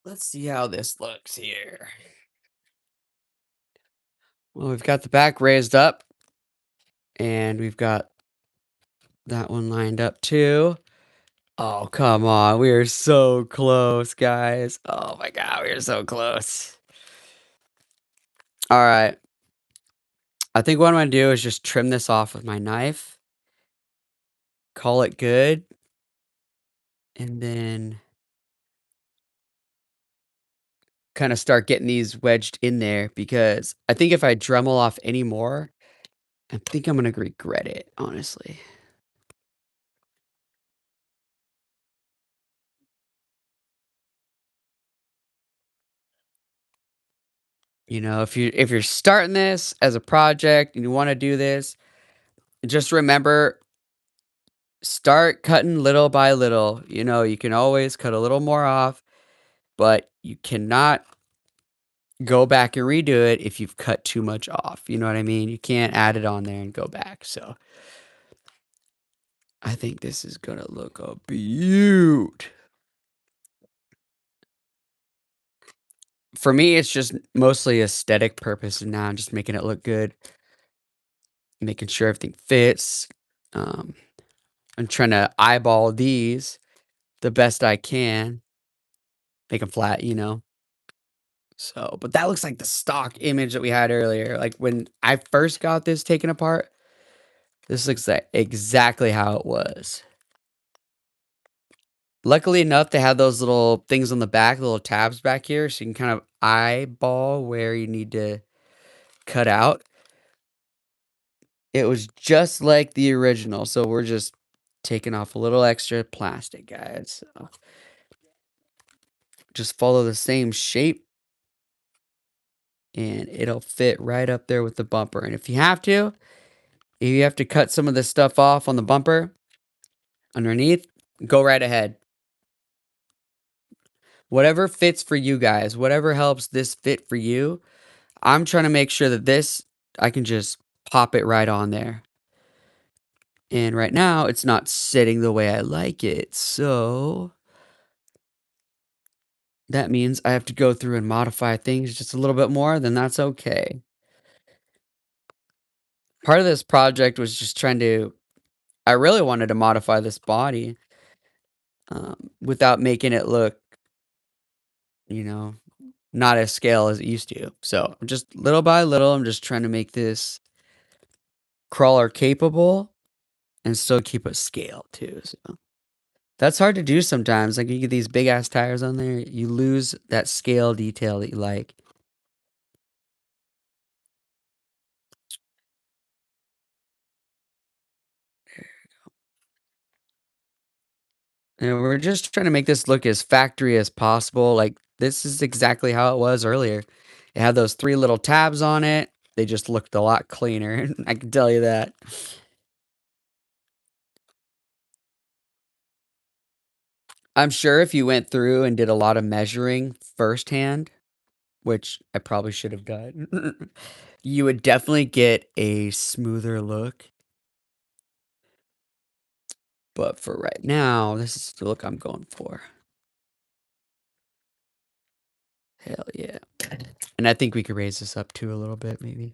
Let's see how this looks here. Well, we've got the back raised up, and we've got that one lined up too. Oh, come on. We are so close, guys. Oh my god, we are so close. All right. I think what I'm gonna do is just trim this off with my knife, call it good, and then kind of start getting these wedged in there because I think if I Dremel off any more, I think I'm gonna regret it, honestly. You know, if you're starting this as a project and you want to do this, just remember start cutting little by little. You know, you can always cut a little more off, but you cannot go back and redo it if you've cut too much off. You know what I mean? You can't add it on there and go back. So I think this is gonna look a beaut. For me, it's just mostly aesthetic purpose and now I'm just making it look good, making sure everything fits. Um, I'm trying to eyeball these the best I can, make them flat, you know? So, but that looks like the stock image that we had earlier. Like when I first got this taken apart, this looks like exactly how it was. Luckily enough, they have those little things on the back, little tabs back here, so you can kind of eyeball where you need to cut out. It was just like the original, so we're just taking off a little extra plastic, guys. So just follow the same shape, and it'll fit right up there with the bumper. And if you have to cut some of this stuff off on the bumper underneath, go right ahead. Whatever fits for you guys, whatever helps this fit for you. I'm trying to make sure that this, I can just pop it right on there. And right now, it's not sitting the way I like it. So that means I have to go through and modify things just a little bit more, then that's okay. Part of this project was just I really wanted to modify this body without making it look, you know, not as scale as it used to. So just little by little, I'm just trying to make this crawler capable and still keep a scale too. So that's hard to do sometimes. Like you get these big ass tires on there, you lose that scale detail that you like. And we're just trying to make this look as factory as possible. Like, this is exactly how it was earlier. It had those 3 little tabs on it. They just looked a lot cleaner, I can tell you that. I'm sure if you went through and did a lot of measuring firsthand, which I probably should have done, you would definitely get a smoother look. But for right now, this is the look I'm going for. Hell yeah. And I think we could raise this up too a little bit, maybe.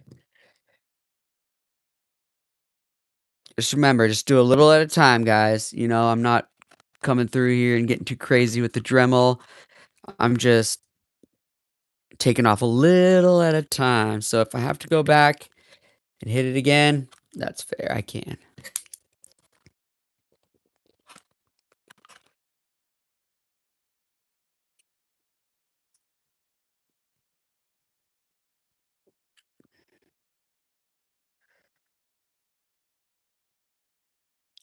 Just remember, just do a little at a time, guys. You know, I'm not coming through here and getting too crazy with the Dremel. I'm just taking off a little at a time. So if I have to go back and hit it again, that's fair. I can.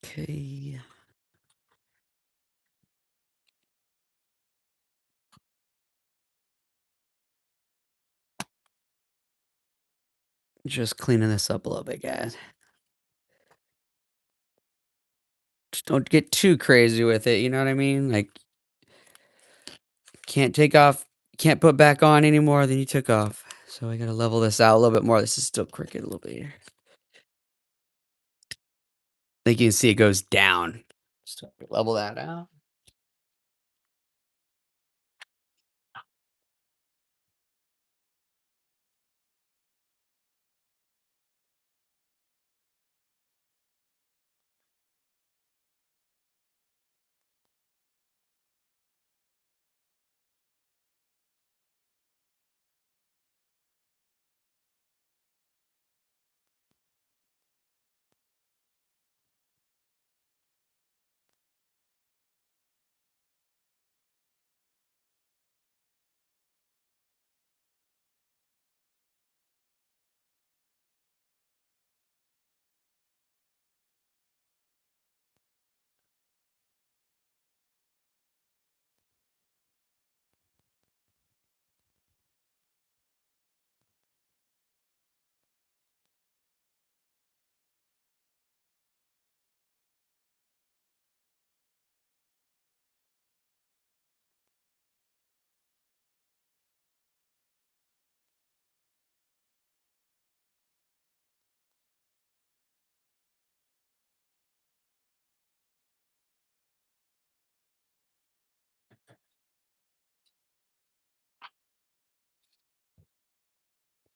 Okay. Just cleaning this up a little bit, guys. Just don't get too crazy with it, you know what I mean? Like, can't take off, can't put back on any more than you took off. So I gotta level this out a little bit more. This is still crooked a little bit here. Like you can see it goes down. Just level that out.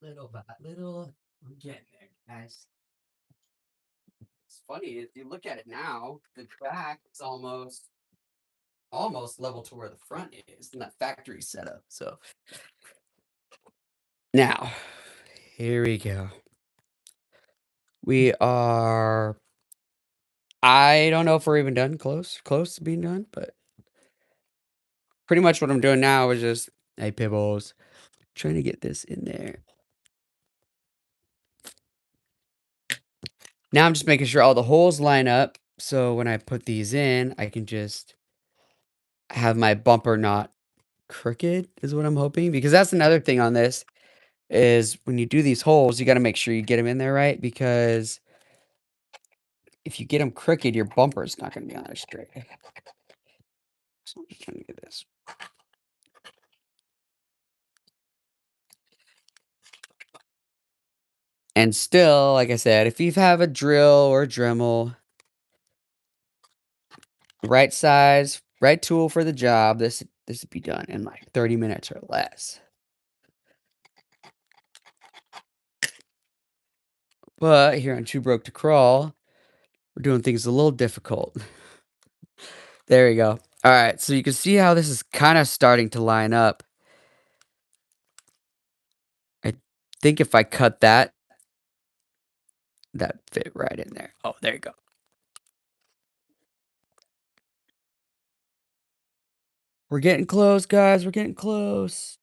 Little by little, we're getting there, guys. It's funny if you look at it now, the back is almost level to where the front is in that factory setup. So now, here we go. We are. I don't know if we're even done. Close to being done, but pretty much what I'm doing now is just hey pibbles, trying to get this in there. Now I'm just making sure all the holes line up. So when I put these in, I can just have my bumper not crooked is what I'm hoping, because that's another thing on this is when you do these holes, you got to make sure you get them in there right, because if you get them crooked, your bumper is not going to be on there straight. So I'm just trying to get this. And still, like I said, if you have a drill or a Dremel, right size, right tool for the job, this would be done in like 30 minutes or less. But here on 2Broke2Crawl, we're doing things a little difficult. There you go. All right, so you can see how this is kind of starting to line up. I think if I cut that, that fit right in there. Oh, there you go. We're getting close, guys. We're getting close.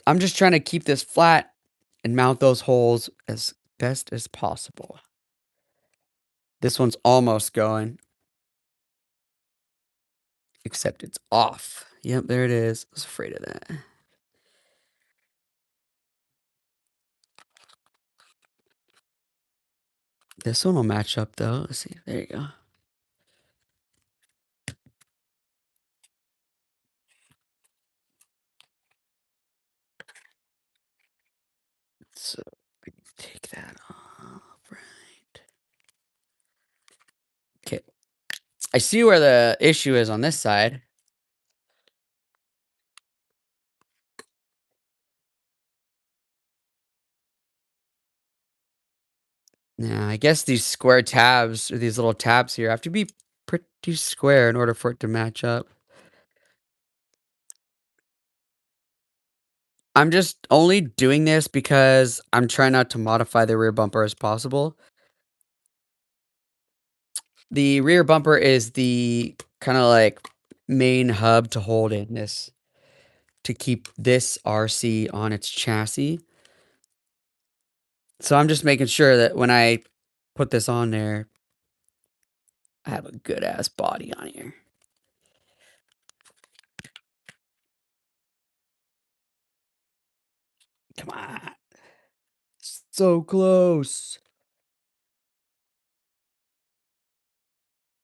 I'm just trying to keep this flat and mount those holes as best as possible. This one's almost going. Except it's off. Yep, there it is. I was afraid of that. This one will match up though. Let's see. There you go. So take that off, right? Okay. I see where the issue is on this side. Now, I guess these square tabs or these little tabs here have to be pretty square in order for it to match up. I'm just only doing this because I'm trying not to modify the rear bumper as possible. The rear bumper is the kind of like main hub to hold in this, to keep this RC on its chassis. So I'm just making sure that when I put this on there, I have a good ass body on here. Come on. So close.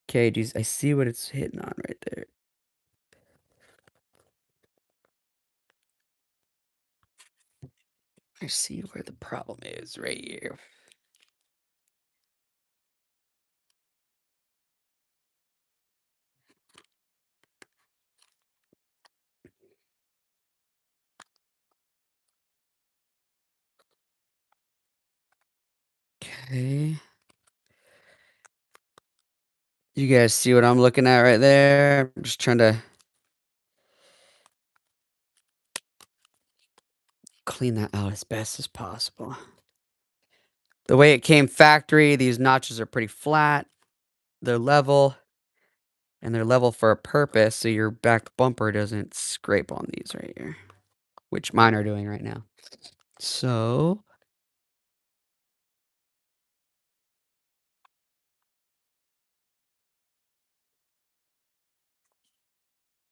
Okay, geez, I see what it's hitting on right there. I see where the problem is right here. Okay. You guys see what I'm looking at right there? I'm just trying to clean that out as best as possible. The way it came factory, these notches are pretty flat. They're level. And they're level for a purpose, so your back bumper doesn't scrape on these right here, which mine are doing right now. So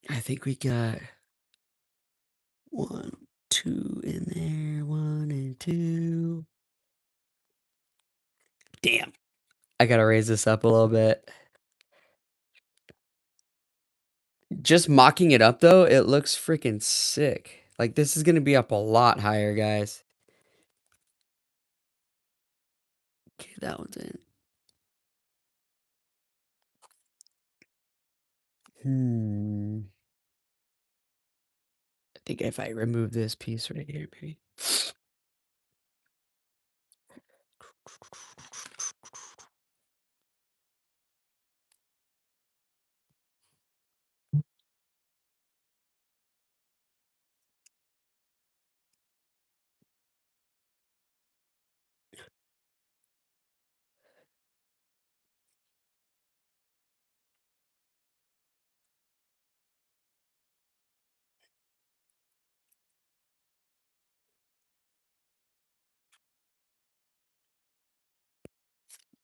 I think we got 1, 2 in there, 1 and 2. Damn. I gotta raise this up a little bit. Just mocking it up though, it looks freaking sick. Like this is gonna be up a lot higher, guys. Okay, that one's in. I think if I remove this piece right here, maybe.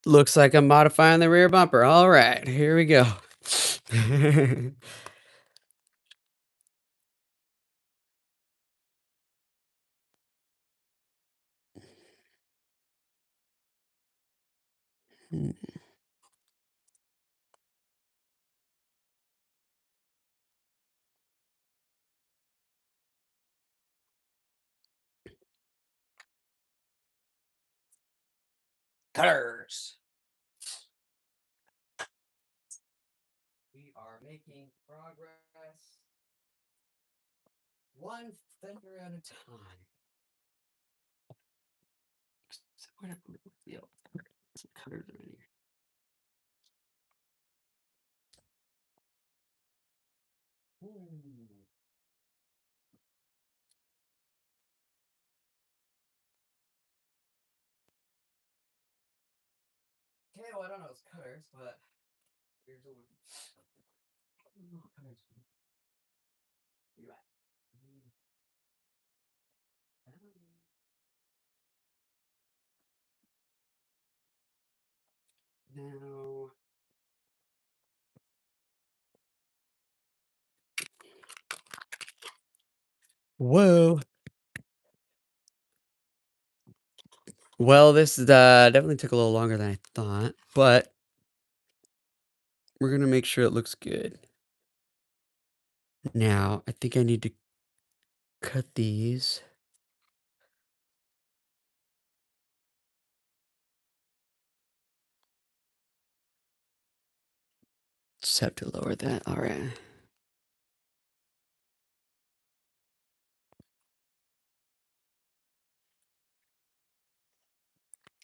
Looks like I'm modifying the rear bumper. All right, here we go. Cutters. We are making progress. One finger at a time. Where did some cutters are in here. Okay, well I don't know it's cutters, but here's the one. Cutters. Where you at? Now Whoa. Well, this definitely took a little longer than I thought, but we're gonna make sure it looks good. Now, I think I need to cut these. Just have to lower that. All right.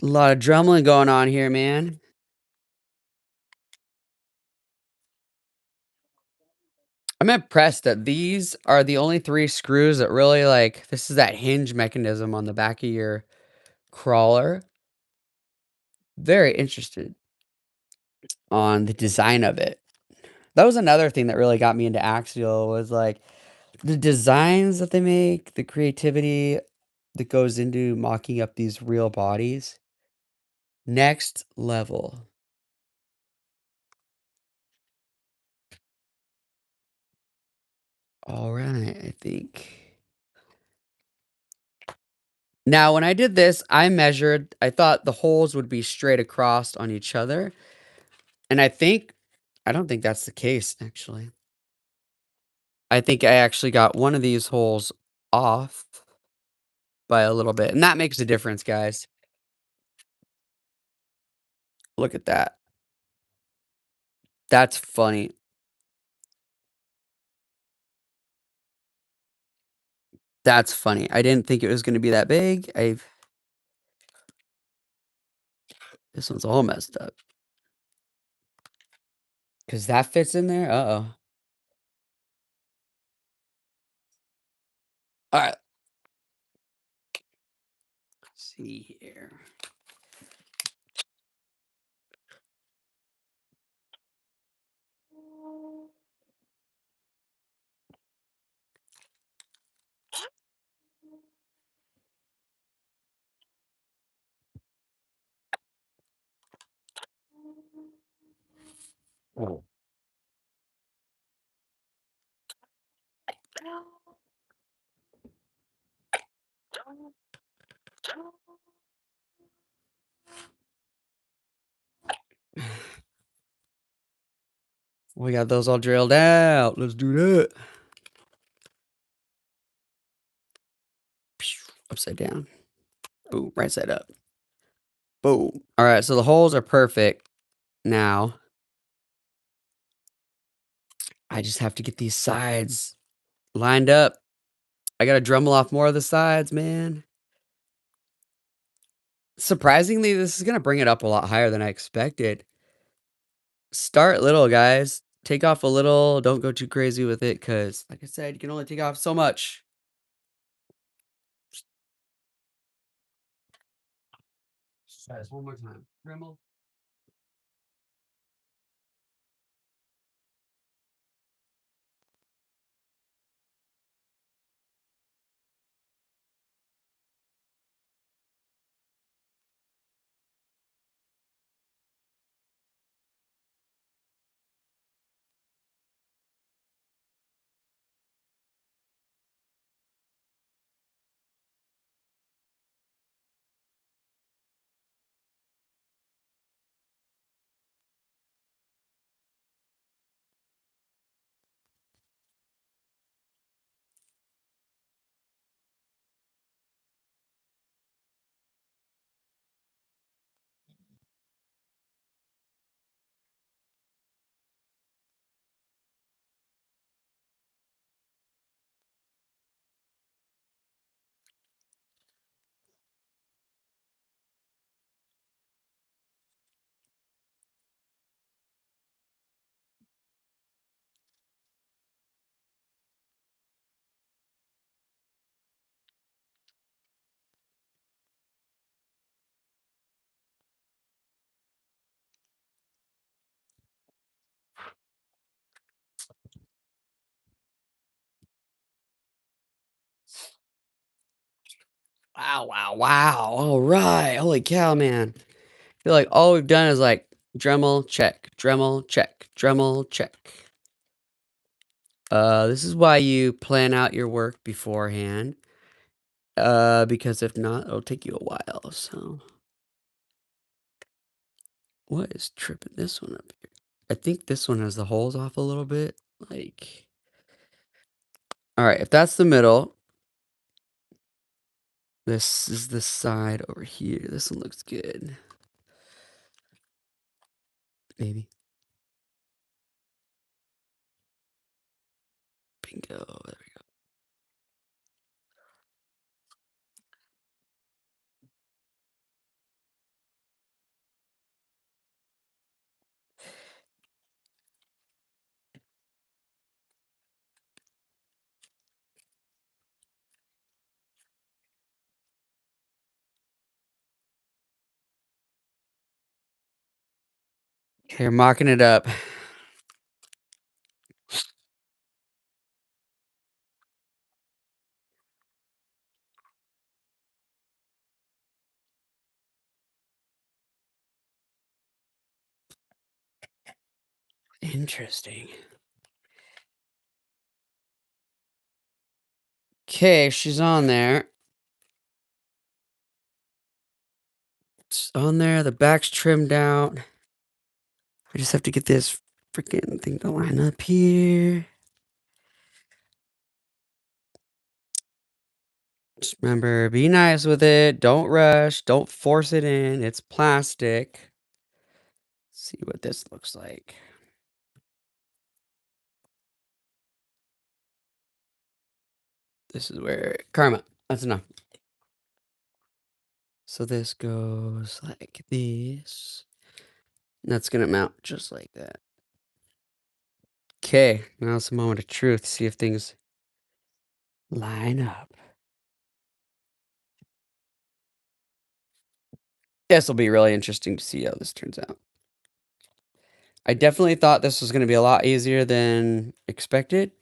A lot of drumming going on here, man. I'm impressed that these are the only 3 screws that really, like, this is that hinge mechanism on the back of your crawler. Very interested on the design of it. That was another thing that really got me into Axial was, like, the designs that they make, the creativity that goes into mocking up these real bodies. Next level. Alright, I think. Now, when I did this, I thought the holes would be straight across on each other, and I don't think that's the case, actually. I think I actually got one of these holes off by a little bit, and that makes a difference, guys. Look at that. That's funny. That's funny. I didn't think it was gonna be that big. This one's all messed up. 'Cause that fits in there? Uh-oh. Alright, let's see here. Oh. We got those all drilled out. Let's do that. Upside down. Boom, right side up. Boom. Alright, so the holes are perfect now. I just have to get these sides lined up. I gotta Dremel off more of the sides, man. Surprisingly, this is gonna bring it up a lot higher than I expected. Start little, guys. Take off a little, don't go too crazy with it, cause like I said, you can only take off so much. Let's try this one more time. Dremel. Wow, wow, wow. All right. Holy cow, man. I feel like all we've done is like Dremel, check, Dremel, check, Dremel, check. This is why you plan out your work beforehand, because if not, it'll take you a while, so what is tripping this one up here? I think this one has the holes off a little bit, like alright, if that's the middle, this is the side over here. This one looks good. Maybe. Bingo. There we go. Okay, you're mocking it up. Interesting. Okay, she's on there. It's on there, the back's trimmed out. I just have to get this freaking thing to line up here. Just remember, be nice with it. Don't rush. Don't force it in. It's plastic. See what this looks like. This is where karma. That's enough. So this goes like this. That's gonna mount just like that. Okay, now it's a moment of truth. See if things line up. This will be really interesting to see how this turns out. I definitely thought this was gonna be a lot easier than expected,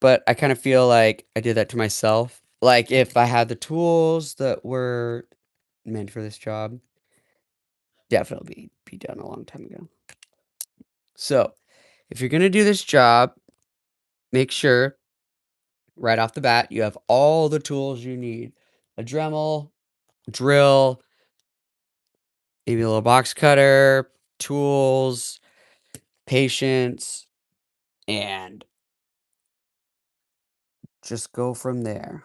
but I kind of feel like I did that to myself. Like if I had the tools that were meant for this job, definitely be done a long time ago. So, if you're gonna do this job, make sure right off the bat you have all the tools you need: a Dremel, drill, maybe a little box cutter, tools, patience, and just go from there.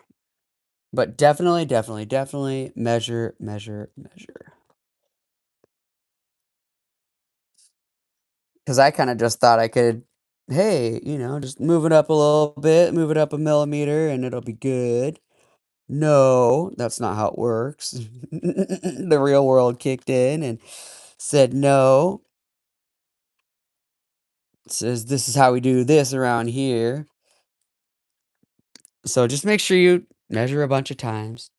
But definitely, definitely, definitely measure, measure, measure. Because I kind of just thought I could, hey, just move it up a little bit, move it up a millimeter, and it'll be good. No, that's not how it works. The real world kicked in and said, no, says this is how we do this around here. So just make sure you measure a bunch of times.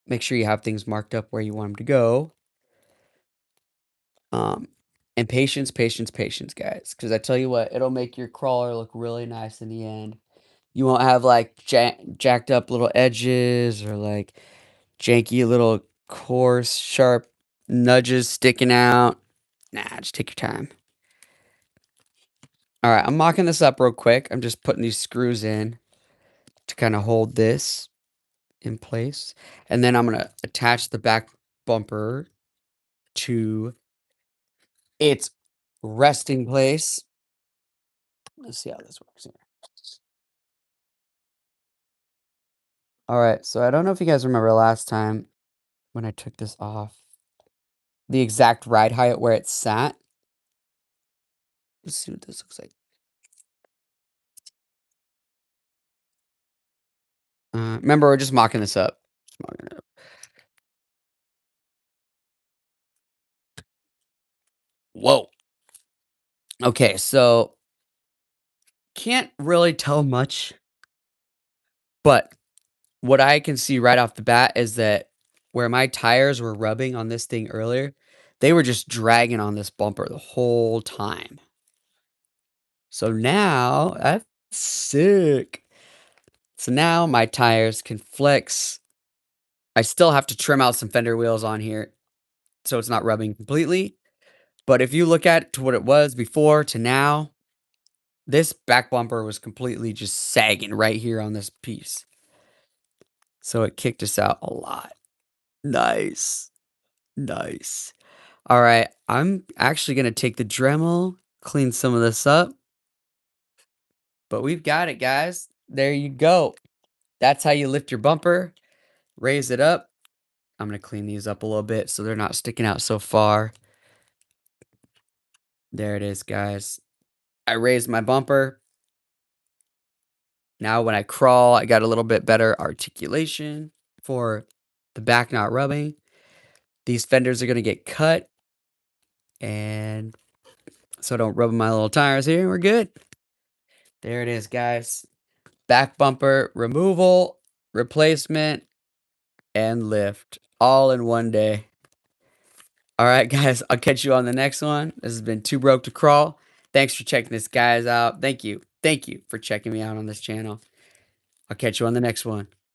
Make sure you have things marked up where you want them to go. Um, and patience, patience, patience, guys. Because I tell you what, it'll make your crawler look really nice in the end. You won't have like jacked up little edges or like janky little coarse, sharp nudges sticking out. Nah, just take your time. All right, I'm mocking this up real quick. I'm just putting these screws in to kind of hold this in place. And then I'm going to attach the back bumper to its resting place. Let's see how this works here. All right, so I don't know if you guys remember last time when I took this off, the exact ride height where it sat. Let's see what this looks like. Remember, we're just mocking this up. Just mocking it up. Whoa. Okay, so can't really tell much, but what I can see right off the bat is that where my tires were rubbing on this thing earlier, they were just dragging on this bumper the whole time. So now that's sick. So now my tires can flex. I still have to trim out some fender wheels on here so it's not rubbing completely. But if you look at to what it was before to now, This back bumper was completely just sagging right here on this piece. So it kicked us out a lot. Nice. Nice. All right, I'm actually gonna take the Dremel, clean some of this up. But we've got it, guys. There you go. That's how you lift your bumper, raise it up. I'm gonna clean these up a little bit so they're not sticking out so far. There it is, guys. I raised my bumper. Now when I crawl, I got a little bit better articulation for the back not rubbing. These fenders are gonna get cut, and so don't rub my little tires here. We're good. There it is, guys. Back bumper removal, replacement, and lift all in one day. All right, guys, I'll catch you on the next one. This has been Too Broke to Crawl. Thanks for checking this guys out. Thank you. Thank you for checking me out on this channel. I'll catch you on the next one.